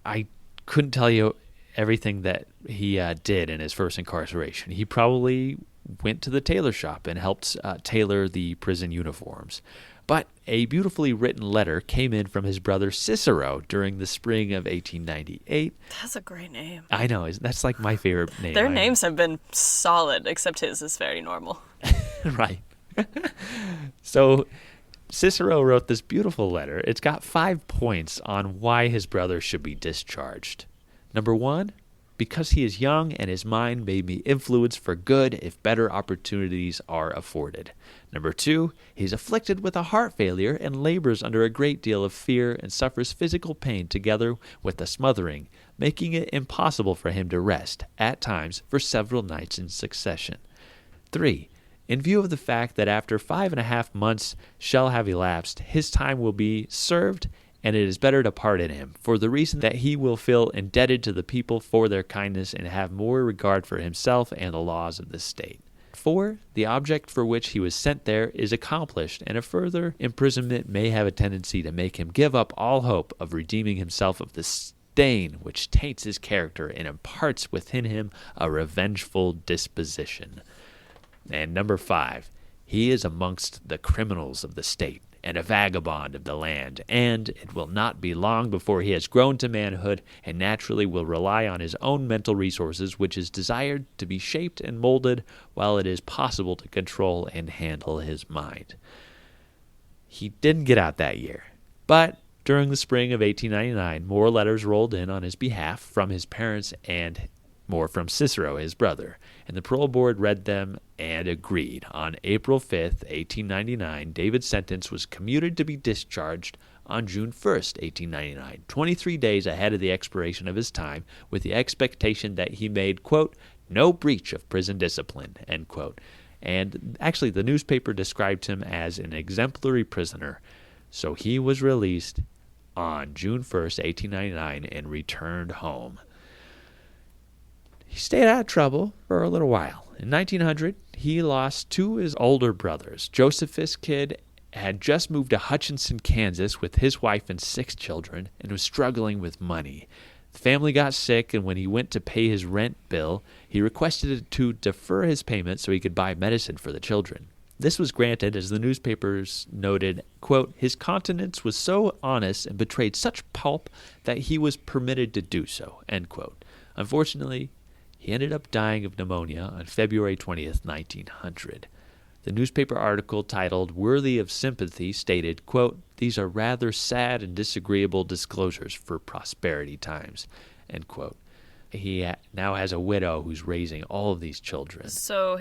I couldn't tell you everything that he did in his first incarceration. He probably went to the tailor shop and helped tailor the prison uniforms. But a beautifully written letter came in from his brother Cicero during the spring of 1898. That's a great name. I know. That's like my favorite name. Their names have been solid, except his is very normal. Right. So Cicero wrote this beautiful letter. It's got 5 points on why his brother should be discharged. Number 1, because he is young and his mind may be influenced for good if better opportunities are afforded. Number 2, he's afflicted with a heart failure and labors under a great deal of fear and suffers physical pain together with the smothering, making it impossible for him to rest, at times, for several nights in succession. 3. In view of the fact that after 5.5 months shall have elapsed, his time will be served, and it is better to pardon him, for the reason that he will feel indebted to the people for their kindness and have more regard for himself and the laws of the state. 4. The object for which he was sent there is accomplished, and a further imprisonment may have a tendency to make him give up all hope of redeeming himself of the stain which taints his character and imparts within him a revengeful disposition. And number 5, he is amongst the criminals of the state, and a vagabond of the land, and it will not be long before he has grown to manhood, and naturally will rely on his own mental resources, which is desired to be shaped and molded while it is possible to control and handle his mind. He didn't get out that year, but during the spring of 1899, more letters rolled in on his behalf from his parents and more from Cicero, his brother, and the parole board read them and agreed. On April 5th, 1899, David's sentence was commuted to be discharged on June 1st, 1899, 23 days ahead of the expiration of his time, with the expectation that he made, quote, no breach of prison discipline, end quote. And actually, the newspaper described him as an exemplary prisoner. So he was released on June 1st, 1899, and returned home. He stayed out of trouble for a little while. In 1900, he lost 2 of his older brothers. Josephus Kidd had just moved to Hutchinson, Kansas with his wife and 6 children and was struggling with money. The family got sick, and when he went to pay his rent bill, he requested to defer his payment so he could buy medicine for the children. This was granted, as the newspapers noted, quote, his countenance was so honest and betrayed such pulp that he was permitted to do so, end quote. Unfortunately, he ended up dying of pneumonia on February 20th, 1900. The newspaper article titled Worthy of Sympathy stated, quote, these are rather sad and disagreeable disclosures for prosperity times, end quote. He now has a widow who's raising all of these children. So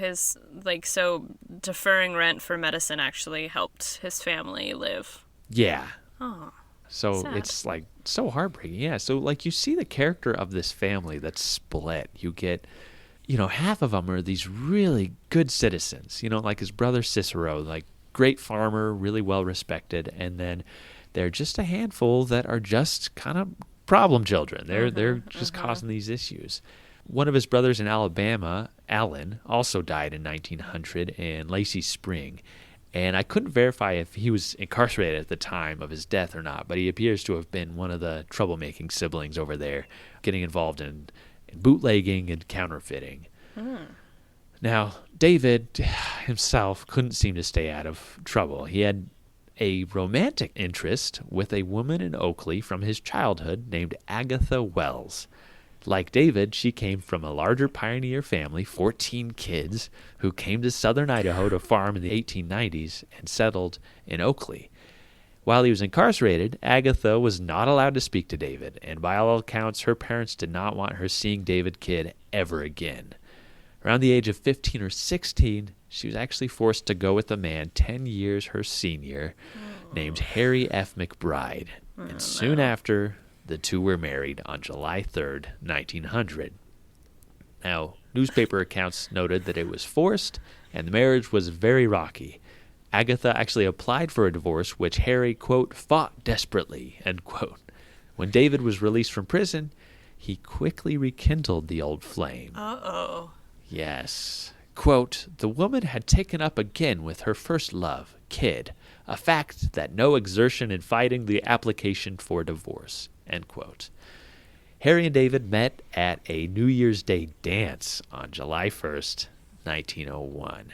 deferring rent for medicine actually helped his family live. Yeah. Oh. So sad. It's like so heartbreaking. Yeah. So like you see the character of this family that's split. You get, half of them are these really good citizens, like his brother Cicero, like great farmer, really well respected. And then they're just a handful that are just kind of problem children. They're just causing these issues. One of his brothers in Alabama, Allen, also died in 1900 in Lacey Spring. And I couldn't verify if he was incarcerated at the time of his death or not, but he appears to have been one of the troublemaking siblings over there, getting involved in bootlegging and counterfeiting. Now, David himself couldn't seem to stay out of trouble. He had a romantic interest with a woman in Oakley from his childhood named Agatha Wells. Like David, she came from a larger pioneer family, 14 kids, who came to southern Idaho to farm in the 1890s and settled in Oakley. While he was incarcerated, Agatha was not allowed to speak to David, and by all accounts, her parents did not want her seeing David Kidd ever again. Around the age of 15 or 16, she was actually forced to go with a man 10 years her senior named Harry F. McBride, and soon after, the two were married on July 3rd, 1900. Now, newspaper accounts noted that it was forced, and the marriage was very rocky. Agatha actually applied for a divorce, which Harry, quote, fought desperately, end quote. When David was released from prison, he quickly rekindled the old flame. Uh-oh. Yes. Quote, the woman had taken up again with her first love, Kidd, a fact that no exertion in fighting the application for divorce, end quote. Harry and David met at a New Year's Day dance on July 1st, 1901.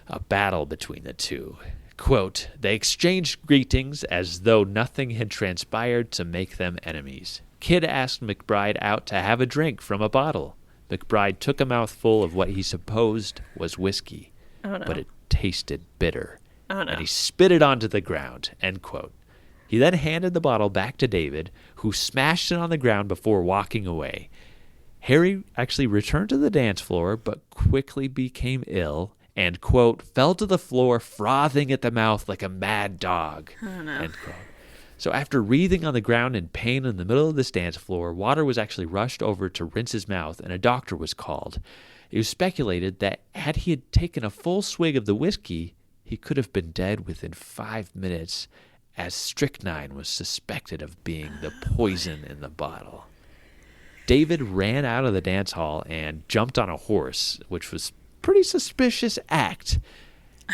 A battle between the two. Quote, they exchanged greetings as though nothing had transpired to make them enemies. Kidd asked McBride out to have a drink from a bottle. McBride took a mouthful of what he supposed was whiskey, but it tasted bitter, and he spit it onto the ground, end quote. He then handed the bottle back to David, who smashed it on the ground before walking away. Harry actually returned to the dance floor, but quickly became ill and, quote, fell to the floor frothing at the mouth like a mad dog, end quote. So after wreathing on the ground in pain in the middle of this dance floor, water was actually rushed over to rinse his mouth, and a doctor was called. It was speculated that had he had taken a full swig of the whiskey, he could have been dead within 5 minutes, as strychnine was suspected of being the poison in the bottle. David ran out of the dance hall and jumped on a horse, which was a pretty suspicious act.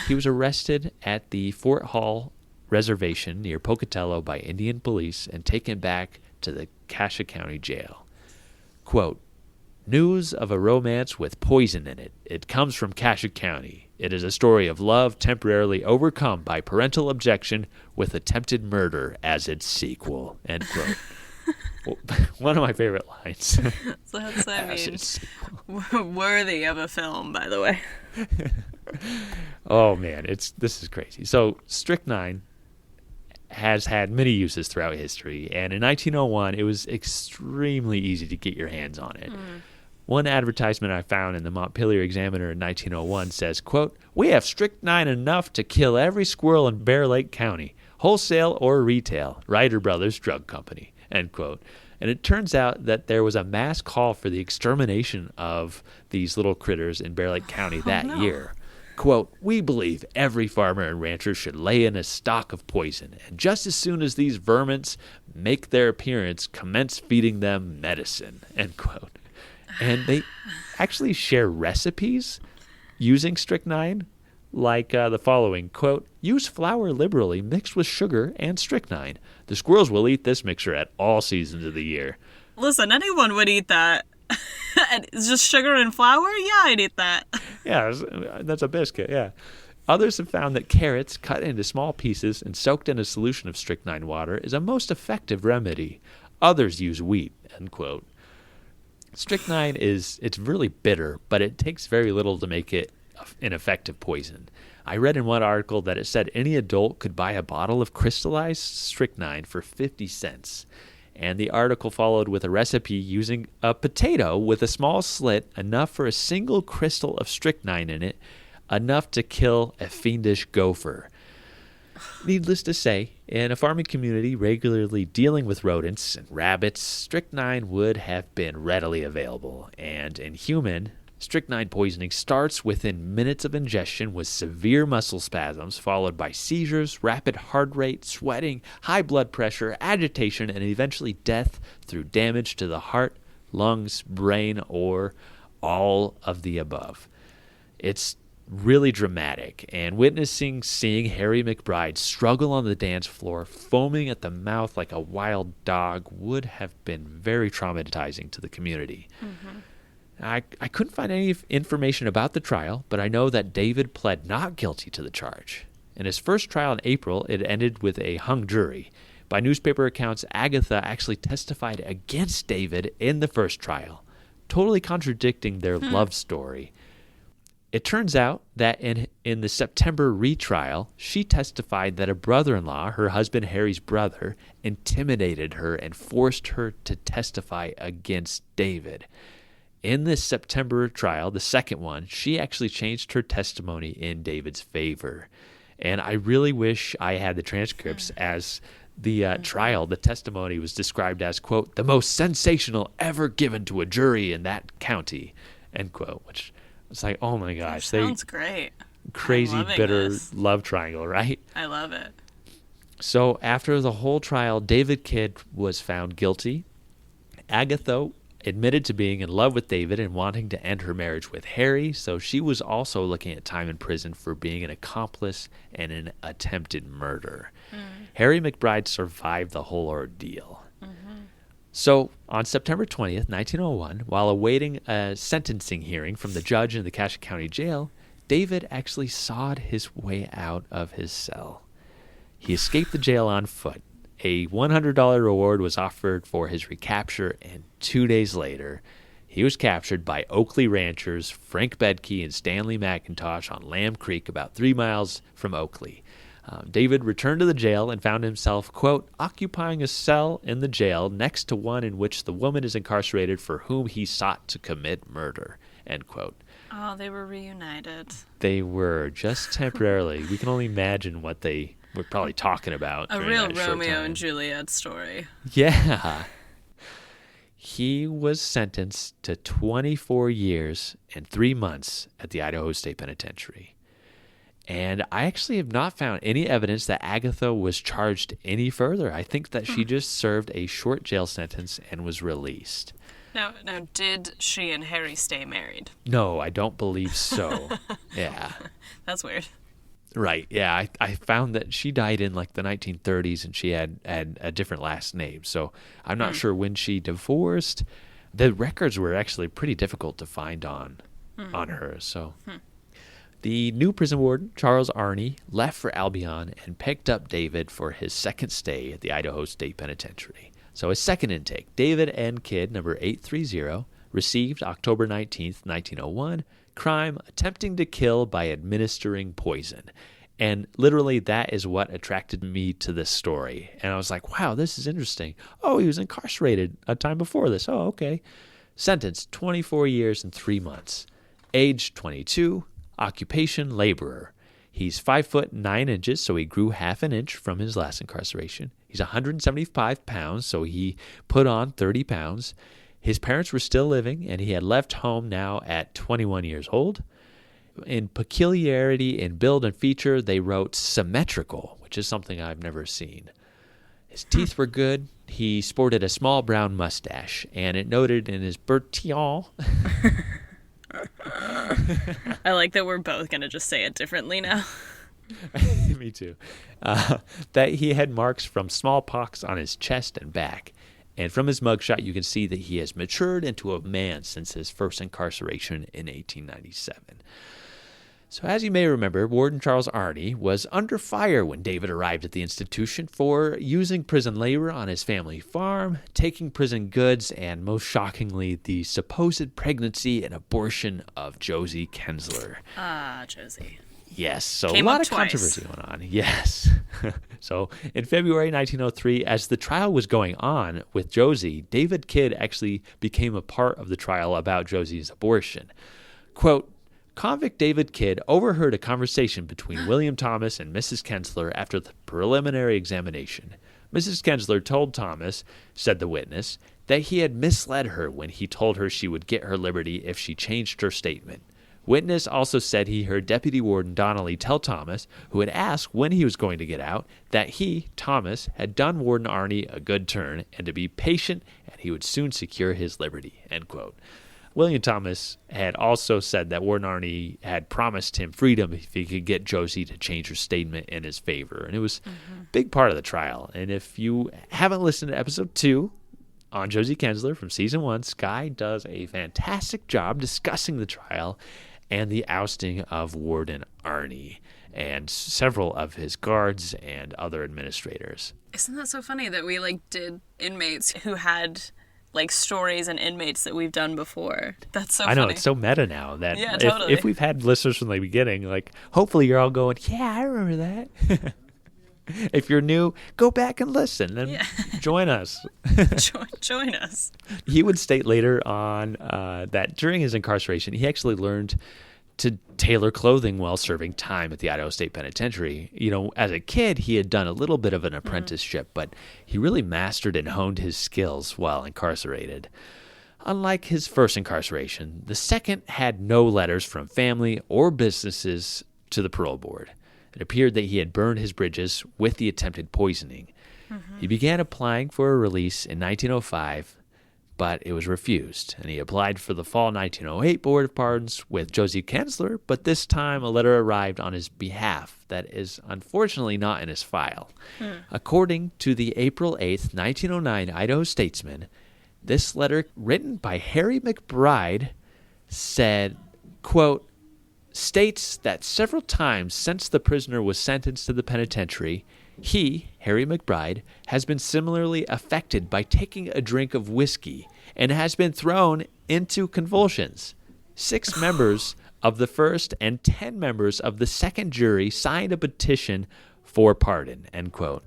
He was arrested at the Fort Hall Reservation near Pocatello by Indian police and taken back to the Cassia County Jail. Quote, "News of a romance with poison in it. It comes from Cassia County. It is a story of love temporarily overcome by parental objection with attempted murder as its sequel." End quote. One of my favorite lines. So that's, worthy of a film, by the way. Oh man, this is crazy. So strychnine has had many uses throughout history, and in 1901 it was extremely easy to get your hands on it. One advertisement I found in the Montpelier Examiner in 1901 says, quote, "We have strychnine enough to kill every squirrel in Bear Lake County, wholesale or retail, Ryder Brothers Drug Company," end quote. And it turns out that there was a mass call for the extermination of these little critters in Bear Lake County that year. Quote, "We believe every farmer and rancher should lay in a stock of poison, and just as soon as these vermins make their appearance, commence feeding them medicine," end quote. And they actually share recipes using strychnine, like the following, quote, "Use flour liberally mixed with sugar and strychnine. The squirrels will eat this mixture at all seasons of the year." Listen, anyone would eat that. It's just sugar and flour? Yeah, I'd eat that. Yeah, that's a biscuit, yeah. Others have found that carrots cut into small pieces and soaked in a solution of strychnine water is a most effective remedy. Others use wheat, end quote. Strychnine it's really bitter, but it takes very little to make it an effective poison. I read in one article that it said any adult could buy a bottle of crystallized strychnine for 50 cents. And the article followed with a recipe using a potato with a small slit, enough for a single crystal of strychnine in it, enough to kill a fiendish gopher. Needless to say, in a farming community regularly dealing with rodents and rabbits, strychnine would have been readily available. And in human, strychnine poisoning starts within minutes of ingestion with severe muscle spasms, followed by seizures, rapid heart rate, sweating, high blood pressure, agitation, and eventually death through damage to the heart, lungs, brain, or all of the above. It's really dramatic, and seeing Harry McBride struggle on the dance floor, foaming at the mouth like a wild dog, would have been very traumatizing to the community. Mm-hmm. I couldn't find any information about the trial, but I know that David pled not guilty to the charge. In his first trial in April, it ended with a hung jury. By newspaper accounts, Agatha actually testified against David in the first trial, totally contradicting their love story. It turns out that in the September retrial, she testified that a brother-in-law, her husband Harry's brother, intimidated her and forced her to testify against David. In this September trial, the second one, she actually changed her testimony in David's favor. And I really wish I had the transcripts, as the trial, the testimony was described as, quote, "the most sensational ever given to a jury in that county," end quote, which was like, oh my gosh. That sounds great. Crazy, bitter love triangle, right? I love it. So after the whole trial, David Kidd was found guilty. Agatha admitted to being in love with David and wanting to end her marriage with Harry, so she was also looking at time in prison for being an accomplice and an attempted murder. Harry McBride survived the whole ordeal. So on September 20th, 1901, while awaiting a sentencing hearing from the judge in the Cassia County Jail, David actually sawed his way out of his cell. He escaped the jail on foot. A $100 reward was offered for his recapture, and 2 days later, he was captured by Oakley ranchers Frank Bedke and Stanley McIntosh on Lamb Creek, about 3 miles from Oakley. David returned to the jail and found himself, quote, occupying a cell in the jail next to one in which the woman is incarcerated for whom he sought to commit murder, end quote. Oh, they were reunited. They were, just temporarily. We can only imagine what they we're probably talking about. A during real that short Romeo time. and Juliet story. Yeah. He was sentenced to 24 years and 3 months at the Idaho State Penitentiary. And I actually have not found any evidence that Agatha was charged any further. I think that she just served a short jail sentence and was released. Now, did she and Harry stay married? No, I don't believe so. Yeah. That's weird. Right. Yeah. I found that she died in like the 1930s and she had a different last name. So I'm not sure when she divorced. The records were actually pretty difficult to find on her. So the new prison warden, Charles Arney, left for Albion and picked up David for his second stay at the Idaho State Penitentiary. So his second intake, David and Kidd, number 830, received October 19th, 1901, crime attempting to kill by administering poison. And literally that is what attracted me to this story. And I was like, wow, this is interesting. Oh, he was incarcerated a time before this. Oh, okay. Sentenced 24 years and 3 months. Age 22, occupation laborer. He's 5 foot 9 inches, so he grew half an inch from his last incarceration. He's 175 pounds, so he put on 30 pounds. His parents were still living, and he had left home now at 21 years old. In peculiarity in build and feature, they wrote symmetrical, which is something I've never seen. His teeth were good. He sported a small brown mustache, and it noted in his Bertillon. I like that we're both going to just say it differently now. Me too. That he had marks from smallpox on his chest and back. And from his mugshot, you can see that he has matured into a man since his first incarceration in 1897. So as you may remember, Warden Charles Arney was under fire when David arrived at the institution for using prison labor on his family farm, taking prison goods, and most shockingly, the supposed pregnancy and abortion of Josie Kensler. Ah, Josie. Yes, so Came a lot up of twice. controversy went on. Yes. So in February 1903, as the trial was going on with Josie, David Kidd actually became a part of the trial about Josie's abortion. Quote, convict David Kidd overheard a conversation between William Thomas and Mrs. Kensler after the preliminary examination. Mrs. Kensler told Thomas, said the witness, that he had misled her when he told her she would get her liberty if she changed her statement. Witness also said he heard Deputy Warden Donnelly tell Thomas, who had asked when he was going to get out, that he, Thomas, had done Warden Arney a good turn and to be patient and he would soon secure his liberty, end quote. William Thomas had also said that Warden Arney had promised him freedom if he could get Josie to change her statement in his favor. And it was a big part of the trial. And if you haven't listened to episode 2 on Josie Kensler from season 1, Skye does a fantastic job discussing the trial and the ousting of Warden Arney and several of his guards and other administrators. Isn't that so funny that we did inmates who had stories and inmates that we've done before? That's so funny. I know, it's so meta now that yeah, totally. if we've had listeners from the beginning, hopefully you're all going, yeah, I remember that. If you're new, go back and listen and join us. Join us. He would state later on that during his incarceration, he actually learned to tailor clothing while serving time at the Idaho State Penitentiary. You know, as a kid, he had done a little bit of an apprenticeship, but he really mastered and honed his skills while incarcerated. Unlike his first incarceration, the second had no letters from family or businesses to the parole board. It appeared that he had burned his bridges with the attempted poisoning. He began applying for a release in 1905, but it was refused, and he applied for the fall 1908 Board of Pardons with Josie Kensler, but this time a letter arrived on his behalf that is unfortunately not in his file. According to the April 8th, 1909 Idaho Statesman, this letter, written by Harry McBride, said, quote, states that several times since the prisoner was sentenced to the penitentiary, he, Harry McBride, has been similarly affected by taking a drink of whiskey and has been thrown into convulsions. 6 members of the first and 10 members of the second jury signed a petition for pardon, end quote.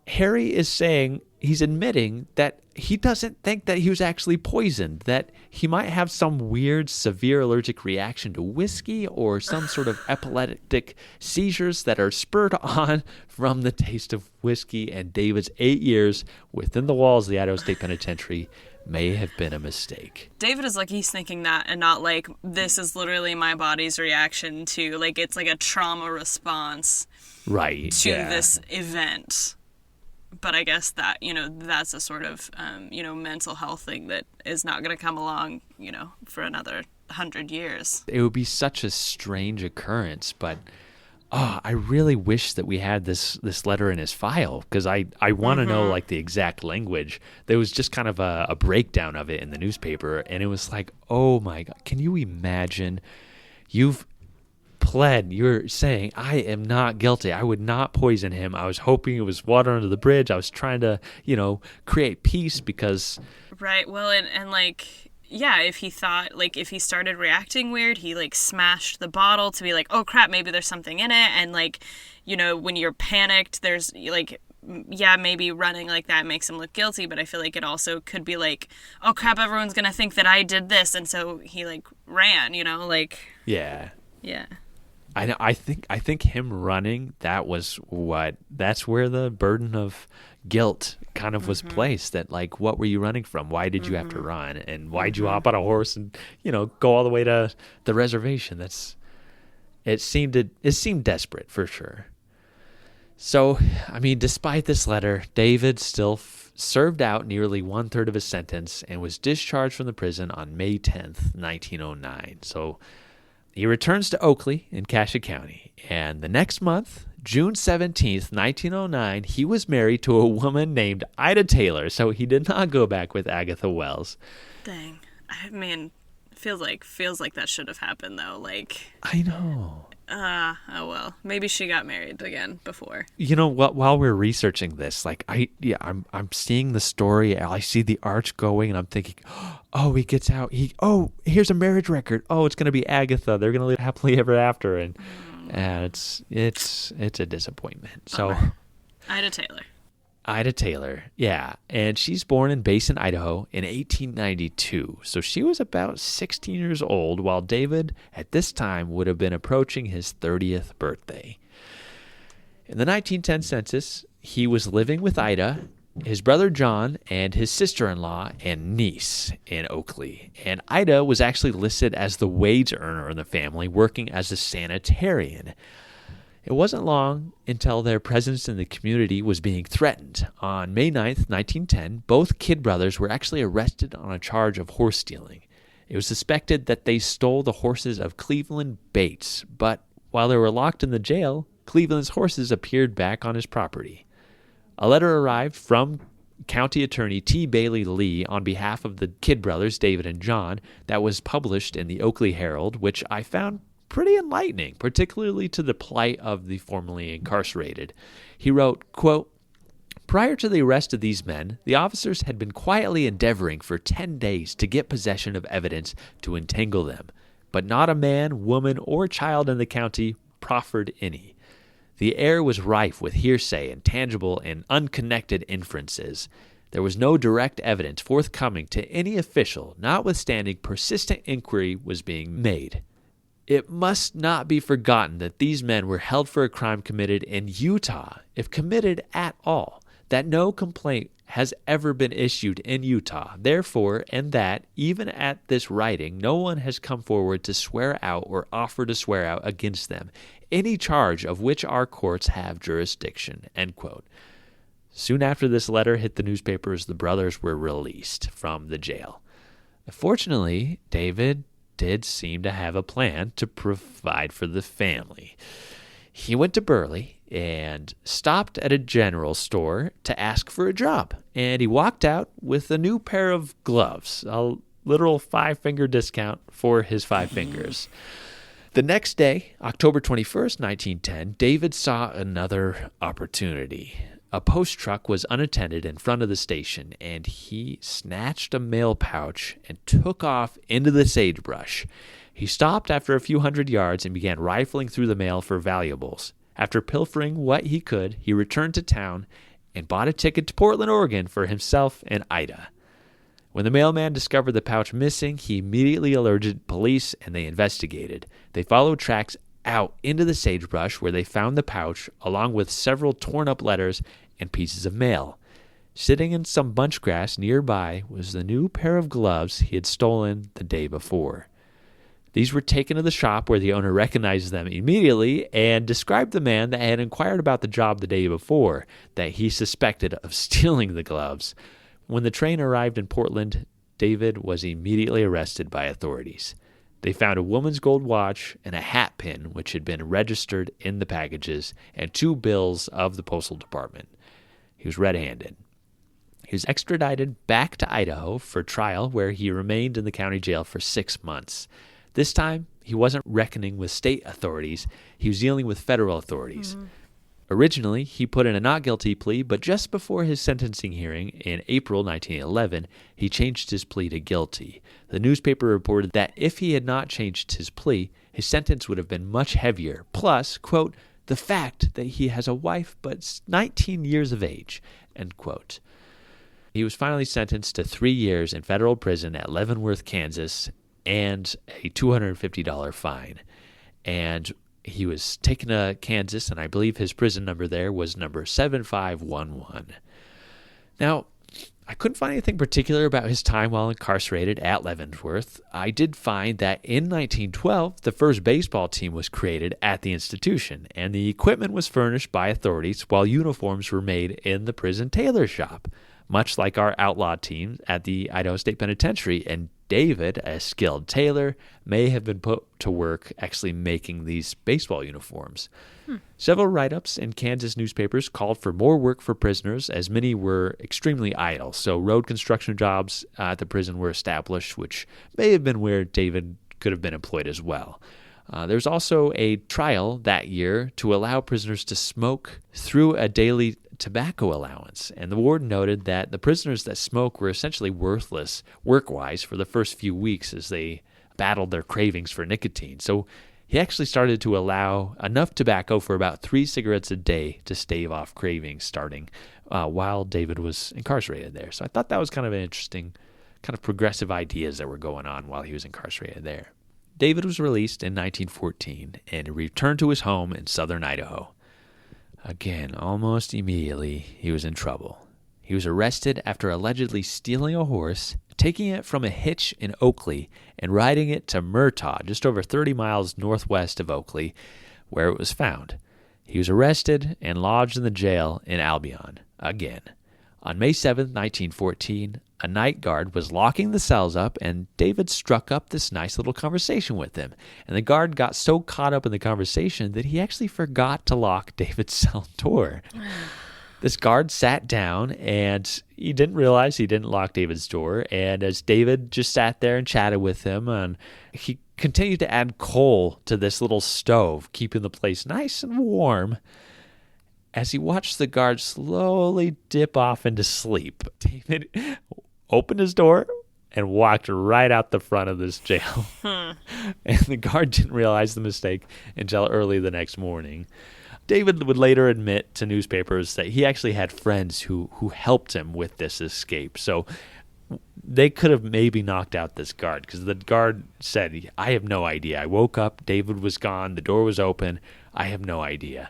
Harry is saying he's admitting that he doesn't think that he was actually poisoned, that he might have some weird, severe allergic reaction to whiskey or some sort of epileptic seizures that are spurred on from the taste of whiskey, and David's 8 years within the walls of the Idaho State Penitentiary may have been a mistake. David is like, he's thinking that, and not like, this is literally my body's reaction to, like, it's like a trauma response Right. to this event. But I guess that, that's a sort of, mental health thing that is not going to come along, for another 100 years. It would be such a strange occurrence, but I really wish that we had this letter in his file, because I want to know, like, the exact language. There was just kind of a breakdown of it in the newspaper, and it was like, oh my God, can you imagine? You've pled, you're saying, I am not guilty. I would not poison him. I was hoping it was water under the bridge. I was trying to, create peace because... Right. Well, and like, yeah, if he thought, like, if he started reacting weird, he, like, smashed the bottle to be like, oh, crap, maybe there's something in it. And, like, when you're panicked, there's, like... Yeah, maybe running like that makes him look guilty, but I feel like it also could be like, oh, crap, everyone's going to think that I did this. And so he, like, ran, like... Yeah. Yeah. I know. I think him running, that's where the burden of guilt kind of was placed. That, like, what were you running from? Why did you have to run? And why did you hop on a horse and, go all the way to the reservation? It seemed desperate for sure. So, I mean, despite this letter, David still served out nearly 1/3 of his sentence and was discharged from the prison on May 10th, 1909. So he returns to Oakley in Cassia County, and the next month, June 17th, 1909, he was married to a woman named Ida Taylor, so he did not go back with Agatha Wells. Dang. I mean, feels like that should have happened, though. Like, I know. Oh well. Maybe she got married again before. You know what? While we're researching this, like, I'm seeing the story. I see the arch going, and I'm thinking, oh, he gets out. Here's a marriage record. Oh, it's gonna be Agatha. They're gonna live happily ever after, and it's a disappointment. So, Ida Taylor, yeah, and she's born in Basin, Idaho in 1892, so she was about 16 years old, while David, at this time, would have been approaching his 30th birthday. In the 1910 census, he was living with Ida, his brother John, and his sister-in-law and niece in Oakley, and Ida was actually listed as the wage earner in the family, working as a sanitarian. It wasn't long until their presence in the community was being threatened. On May 9th, 1910, both Kidd brothers were actually arrested on a charge of horse stealing. It was suspected that they stole the horses of Cleveland Bates, but while they were locked in the jail, Cleveland's horses appeared back on his property. A letter arrived from County Attorney T. Bailey Lee on behalf of the Kidd brothers, David and John, that was published in the Oakley Herald, which I found pretty enlightening, particularly to the plight of the formerly incarcerated. He wrote, quote, "Prior to the arrest of these men, the officers had been quietly endeavoring for 10 days to get possession of evidence to entangle them, but not a man, woman, or child in the county proffered any. The air was rife with hearsay and tangible and unconnected inferences. There was no direct evidence forthcoming to any official, notwithstanding persistent inquiry was being made. It must not be forgotten that these men were held for a crime committed in Utah, if committed at all, that no complaint has ever been issued in Utah, therefore, and that, even at this writing, no one has come forward to swear out or offer to swear out against them any charge of which our courts have jurisdiction." End quote. Soon after this letter hit the newspapers, the brothers were released from the jail. Fortunately, David did seem to have a plan to provide for the family. He went to Burley and stopped at a general store to ask for a job, and he walked out with a new pair of gloves, a literal 5-finger discount for his 5 fingers. The next day, October 21st, 1910, David saw another opportunity. A post truck was unattended in front of the station, and he snatched a mail pouch and took off into the sagebrush. He stopped after a few hundred yards and began rifling through the mail for valuables. After pilfering what he could, he returned to town and bought a ticket to Portland, Oregon for himself and Ida. When the mailman discovered the pouch missing, he immediately alerted police and they investigated. They followed tracks out into the sagebrush where they found the pouch along with several torn up letters and pieces of mail. Sitting in some bunch grass nearby was the new pair of gloves he had stolen the day before. These were taken to the shop where the owner recognized them immediately and described the man that had inquired about the job the day before that he suspected of stealing the gloves. When the train arrived in Portland, David was immediately arrested by authorities. They found a woman's gold watch and a hat pin which had been registered in the packages and 2 bills of the postal department. He was red-handed. He was extradited back to Idaho for trial where he remained in the county jail for 6 months. This time, he wasn't reckoning with state authorities. He was dealing with federal authorities. Originally, he put in a not guilty plea, but just before his sentencing hearing in April 1911, he changed his plea to guilty. The newspaper reported that if he had not changed his plea, his sentence would have been much heavier. Plus, quote, the fact that he has a wife but 19 years of age, end quote. He was finally sentenced to 3 years in federal prison at Leavenworth, Kansas, and a $250 fine. And he was taken to Kansas, and I believe his prison number there was number 7511. Now, I couldn't find anything particular about his time while incarcerated at Leavenworth. I did find that in 1912, the first baseball team was created at the institution, and the equipment was furnished by authorities while uniforms were made in the prison tailor shop, much like our outlaw team at the Idaho State Penitentiary. And David, a skilled tailor, may have been put to work actually making these baseball uniforms. Several write-ups in Kansas newspapers called for more work for prisoners, as many were extremely idle. So road construction jobs at the prison were established, which may have been where David could have been employed as well. There's also a trial that year to allow prisoners to smoke through a daily tobacco allowance, and the warden noted that the prisoners that smoke were essentially worthless work-wise for the first few weeks as they battled their cravings for nicotine. So he actually started to allow enough tobacco for about 3 cigarettes a day to stave off cravings starting while David was incarcerated there. So I thought that was kind of an interesting, kind of progressive ideas that were going on while he was incarcerated there. David was released in 1914 and returned to his home in southern Idaho. Again, almost immediately, he was in trouble. He was arrested after allegedly stealing a horse, taking it from a hitch in Oakley, and riding it to Murtaugh, just over 30 miles northwest of Oakley, where it was found. He was arrested and lodged in the jail in Albion again. On May 7, 1914, a night guard was locking the cells up, and David struck up this nice little conversation with him. And the guard got so caught up in the conversation that he actually forgot to lock David's cell door. This guard sat down, and he didn't realize he didn't lock David's door. And as David just sat there and chatted with him, and he continued to add coal to this little stove, keeping the place nice and warm. As he watched the guard slowly dip off into sleep, David opened his door and walked right out the front of this jail. And the guard didn't realize the mistake until early the next morning. David would later admit to newspapers that he actually had friends who helped him with this escape. So they could have maybe knocked out this guard, because the guard said, I have no idea. I woke up, David was gone, the door was open. I have no idea.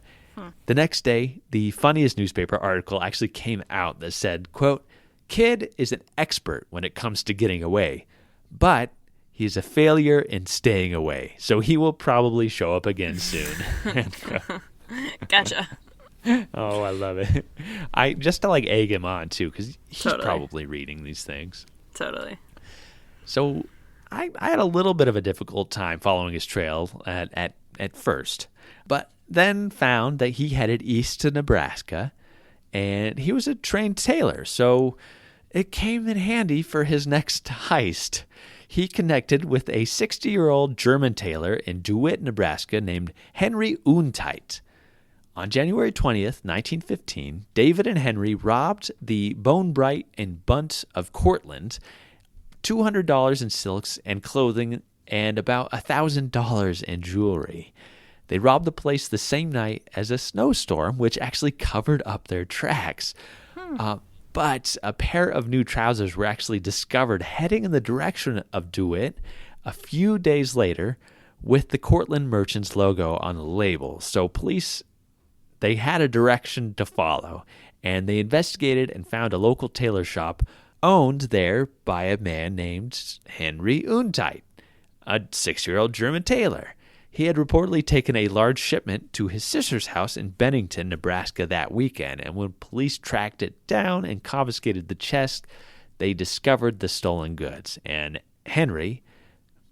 The next day, the funniest newspaper article actually came out that said, quote, Kidd is an expert when it comes to getting away, but he's a failure in staying away, so he will probably show up again soon. Gotcha. Oh, I love it. I just to like egg him on too, because he's Totally. probably reading these things. Totally. So I had a little bit of a difficult time following his trail at first, but then found that he headed east to Nebraska, and he was a trained tailor, so it came in handy for his next heist. He connected with a 60-year-old German tailor in DeWitt, Nebraska named Henry Untite. On January 20th, 1915, David and Henry robbed the Bone Bright and Bunt of Cortland, $200 in silks and clothing, and about $1,000 in jewelry. They robbed the place the same night as a snowstorm, which actually covered up their tracks. But a pair of new trousers were actually discovered heading in the direction of DeWitt a few days later with the Cortland Merchants logo on the label. So police, they had a direction to follow, and they investigated and found a local tailor shop owned there by a man named Henry Untite, a 6-year-old German tailor. He had reportedly taken a large shipment to his sister's house in Bennington, Nebraska that weekend, and when police tracked it down and confiscated the chest, they discovered the stolen goods. And Henry,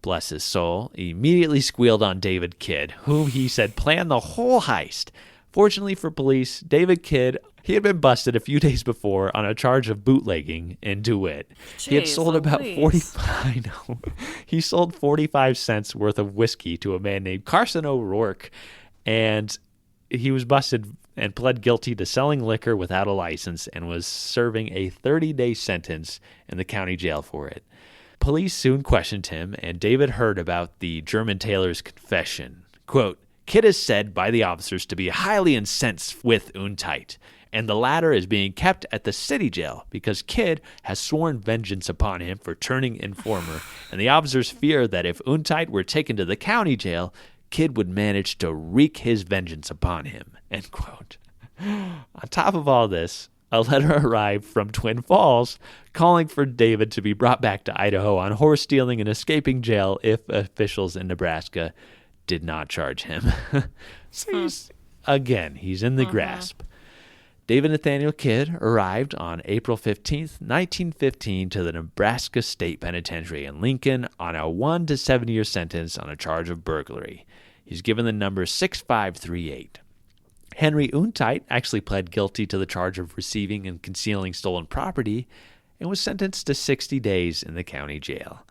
bless his soul, immediately squealed on David Kidd, whom he said planned the whole heist. Fortunately for police, David Kidd, he had been busted a few days before on a charge of bootlegging in DeWitt. He had sold about 45 cents worth of whiskey to a man named Carson O'Rourke, and he was busted and pled guilty to selling liquor without a license and was serving a 30-day sentence in the county jail for it. Police soon questioned him, and David heard about the German tailor's confession. Quote, Kidd is said by the officers to be highly incensed with Untite, and the latter is being kept at the city jail because Kidd has sworn vengeance upon him for turning informer, and the officers fear that if Untite were taken to the county jail, Kidd would manage to wreak his vengeance upon him. End quote. On top of all this, a letter arrived from Twin Falls calling for David to be brought back to Idaho on horse stealing and escaping jail if officials in Nebraska did not charge him. So he's in the grasp. David Nathaniel Kidd arrived on April 15th, 1915 to the Nebraska State Penitentiary in Lincoln on a 1 to 7 year sentence on a charge of burglary. He's given the number 6538. Henry Untite actually pled guilty to the charge of receiving and concealing stolen property and was sentenced to 60 days in the county jail.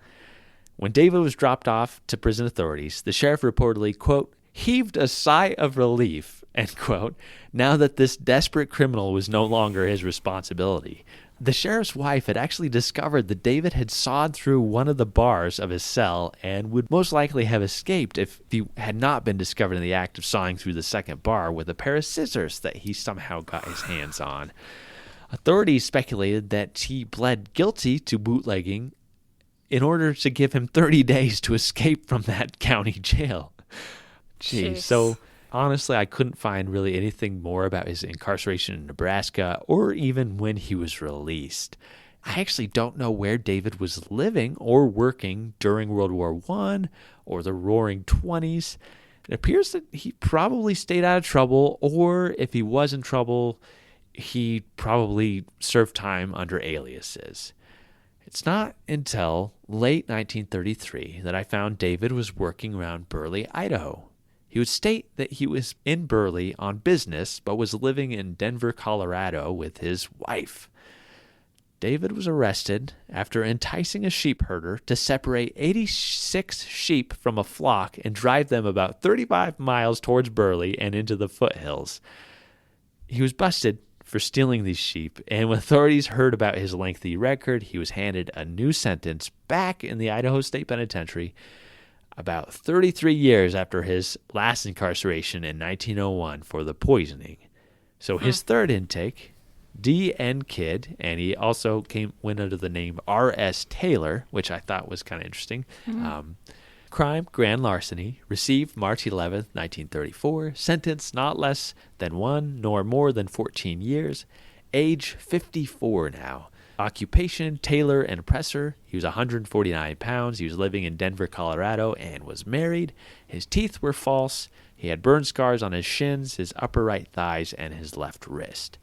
When David was dropped off to prison authorities, the sheriff reportedly, quote, heaved a sigh of relief, end quote, now that this desperate criminal was no longer his responsibility. The sheriff's wife had actually discovered that David had sawed through one of the bars of his cell and would most likely have escaped if he had not been discovered in the act of sawing through the second bar with a pair of scissors that he somehow got his hands on. Authorities speculated that he pled guilty to bootlegging in order to give him 30 days to escape from that county jail. Jeez. So honestly, I couldn't find really anything more about his incarceration in Nebraska or even when he was released. I actually don't know where David was living or working during World War I or the Roaring 20s. It appears that he probably stayed out of trouble, or if he was in trouble, he probably served time under aliases. It's not until late 1933 that I found David was working around Burley, Idaho. He would state that he was in Burley on business, but was living in Denver, Colorado with his wife. David was arrested after enticing a sheep herder to separate 86 sheep from a flock and drive them about 35 miles towards Burley and into the foothills. He was busted for stealing these sheep, and when authorities heard about his lengthy record, he was handed a new sentence back in the Idaho State Penitentiary about 33 years after his last incarceration in 1901 for the poisoning. So his third intake, D.N. Kidd, and he also went under the name R.S. Taylor, which I thought was kind of interesting. Crime, grand larceny, received March 11th, 1934, sentence not less than 1 nor more than 14 years, age 54 now. Occupation, tailor and presser. He was 149 pounds. He was living in Denver, Colorado, and was married. His teeth were false. He had burn scars on his shins, his upper right thighs, and his left wrist.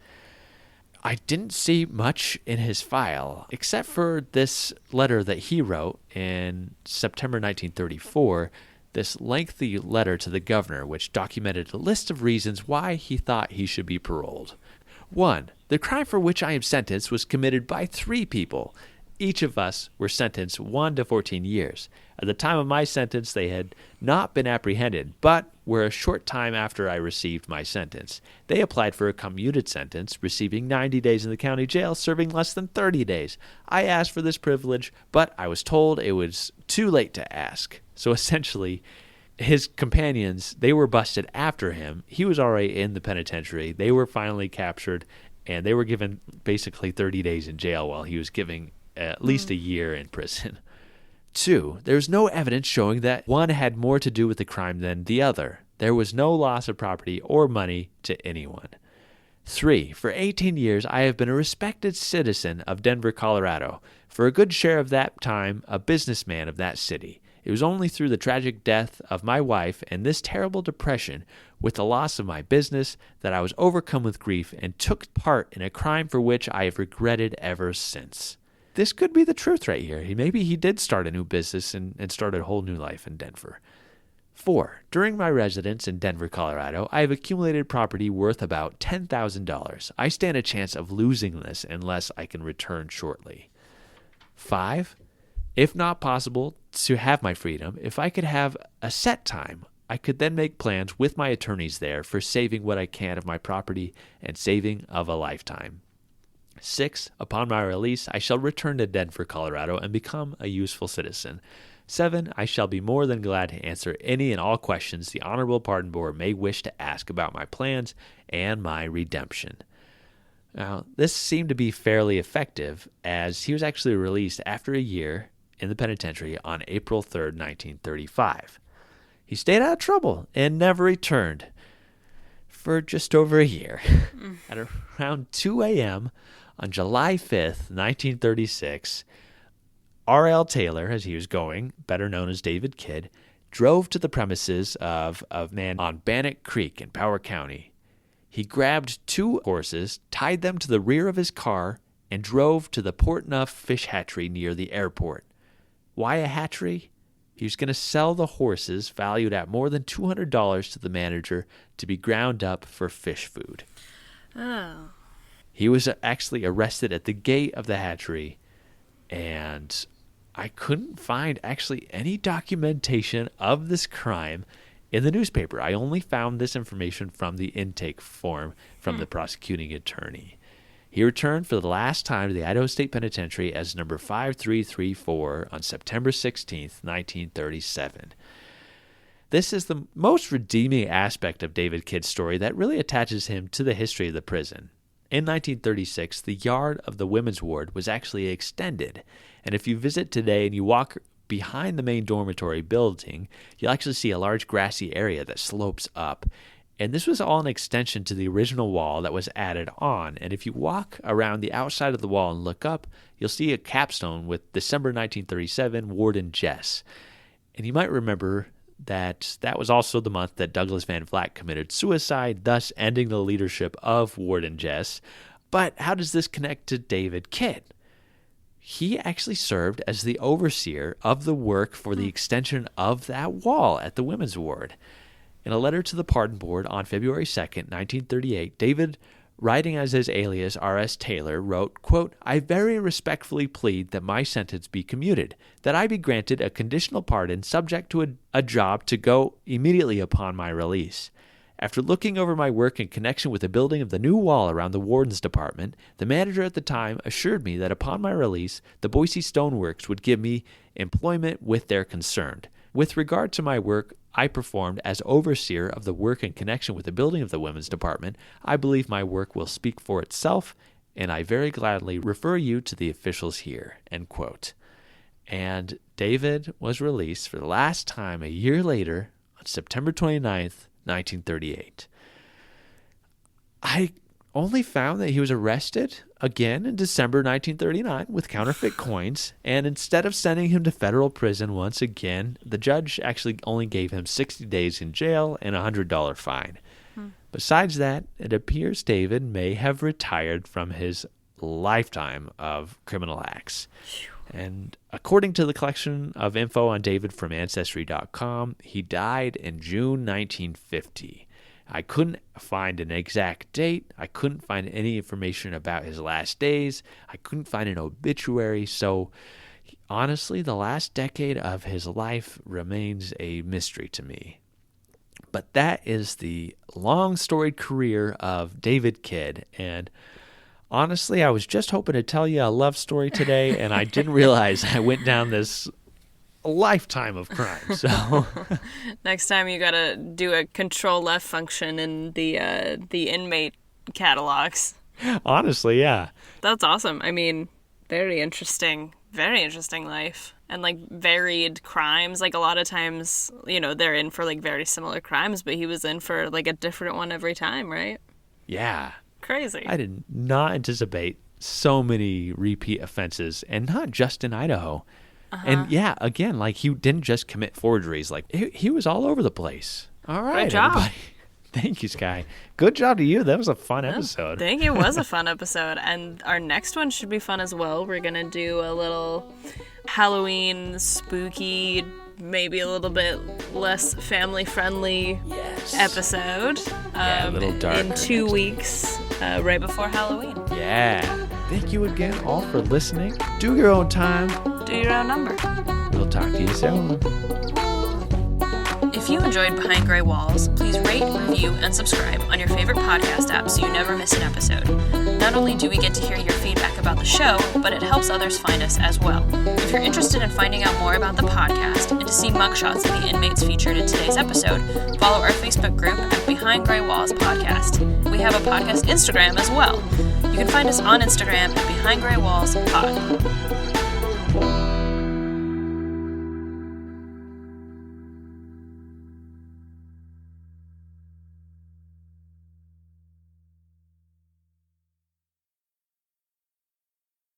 I didn't see much in his file, except for this letter that he wrote in September 1934, this lengthy letter to the governor, which documented a list of reasons why he thought he should be paroled. 1. The crime for which I am sentenced was committed by 3 people. Each of us were sentenced 1 to 14 years. At the time of my sentence, they had not been apprehended, but were a short time after I received my sentence. They applied for a commuted sentence, receiving 90 days in the county jail, serving less than 30 days. I asked for this privilege, but I was told it was too late to ask. So essentially, his companions, they were busted after him. He was already in the penitentiary. They were finally captured, and they were given basically 30 days in jail while he was giving at least a year in prison. 2, there's no evidence showing that one had more to do with the crime than the other. There was no loss of property or money to anyone. 3, for 18 years, I have been a respected citizen of Denver, Colorado. For a good share of that time, a businessman of that city. It was only through the tragic death of my wife and this terrible depression with the loss of my business that I was overcome with grief and took part in a crime for which I have regretted ever since. This could be the truth right here. Maybe he did start a new business and start a whole new life in Denver. 4, during my residence in Denver, Colorado, I have accumulated property worth about $10,000. I stand a chance of losing this unless I can return shortly. 5, if not possible to have my freedom, if I could have a set time, I could then make plans with my attorneys there for saving what I can of my property and saving of a lifetime. 6, upon my release, I shall return to Denver, Colorado, and become a useful citizen. 7, I shall be more than glad to answer any and all questions the Honorable Pardon Board may wish to ask about my plans and my redemption. Now, this seemed to be fairly effective, as he was actually released after a year in the penitentiary on April 3rd, 1935. He stayed out of trouble and never returned for just over a year. At around 2 a.m. on July 5th, 1936, R.L. Taylor, as he was going, better known as David Kidd, drove to the premises of a man on Bannock Creek in Power County. He grabbed 2 horses, tied them to the rear of his car, and drove to the Portneuf fish hatchery near the airport. Why a hatchery? He was going to sell the horses, valued at more than $200 to the manager, to be ground up for fish food. Oh. He was actually arrested at the gate of the hatchery, and I couldn't find actually any documentation of this crime in the newspaper. I only found this information from the intake form from the prosecuting attorney. He returned for the last time to the Idaho State Penitentiary as number 5334 on September 16th, 1937. This is the most redeeming aspect of David Kidd's story that really attaches him to the history of the prison. In 1936, the yard of the women's ward was actually extended, and if you visit today and you walk behind the main dormitory building, you'll actually see a large grassy area that slopes up. And this was all an extension to the original wall that was added on. And if you walk around the outside of the wall and look up, you'll see a capstone with December 1937, Warden Jess. And you might remember that that was also the month that Douglas Van Vleck committed suicide, thus ending the leadership of Warden Jess. But how does this connect to David Kidd? He actually served as the overseer of the work for the extension of that wall at the women's ward. In a letter to the Pardon Board on February 2nd, 1938, David, writing as his alias R.S. Taylor, wrote, quote, I very respectfully plead that my sentence be commuted, that I be granted a conditional pardon subject to a job to go immediately upon my release. After looking over my work in connection with the building of the new wall around the warden's department, the manager at the time assured me that upon my release, the Boise Stoneworks would give me employment with their concerned. With regard to my work I performed as overseer of the work in connection with the building of the women's department, I believe my work will speak for itself, and I very gladly refer you to the officials here, end quote. And David was released for the last time a year later on September 29th, 1938. I only found that he was arrested again in December 1939 with counterfeit coins, and instead of sending him to federal prison once again, the judge actually only gave him 60 days in jail and a $100 fine. Besides that, it appears David may have retired from his lifetime of criminal acts. And according to the collection of info on David from Ancestry.com, he died in June 1950. I couldn't find an exact date. I couldn't find any information about his last days. I couldn't find an obituary. So honestly, the last decade of his life remains a mystery to me. But that is the long storied career of David Kidd. And honestly, I was just hoping to tell you a love story today, and I didn't realize I went down this a lifetime of crime. So Next time you gotta do a control F function in the inmate catalogs. honestly, yeah. That's awesome. I mean, very interesting life. And like varied crimes. Like a lot of times, they're in for like very similar crimes, but he was in for like a different one every time, right? Yeah. Crazy. I did not anticipate so many repeat offenses, and not just in Idaho. And yeah, again, like he didn't just commit forgeries. Like he was all over the place. All right, Good job. everybody. Thank you, Skye. Good job to you. That was a fun episode. I think it was a fun episode. And our next one should be fun as well. We're going to do a little Halloween, spooky, maybe a little bit less family-friendly episode. Yeah, a little darker. In 2 weeks, right before Halloween. Yeah. Thank you again all for listening. Do your own time. Do your own number. We'll talk to you soon. If you enjoyed Behind Gray Walls, please rate, review, and subscribe on your favorite podcast app so you never miss an episode. Not only do we get to hear your feedback about the show, but it helps others find us as well. If you're interested in finding out more about the podcast and to see mugshots of the inmates featured in today's episode, follow our Facebook group at Behind Gray Walls Podcast. We have a podcast Instagram as well. You can find us on Instagram at Behind Gray Walls Pod.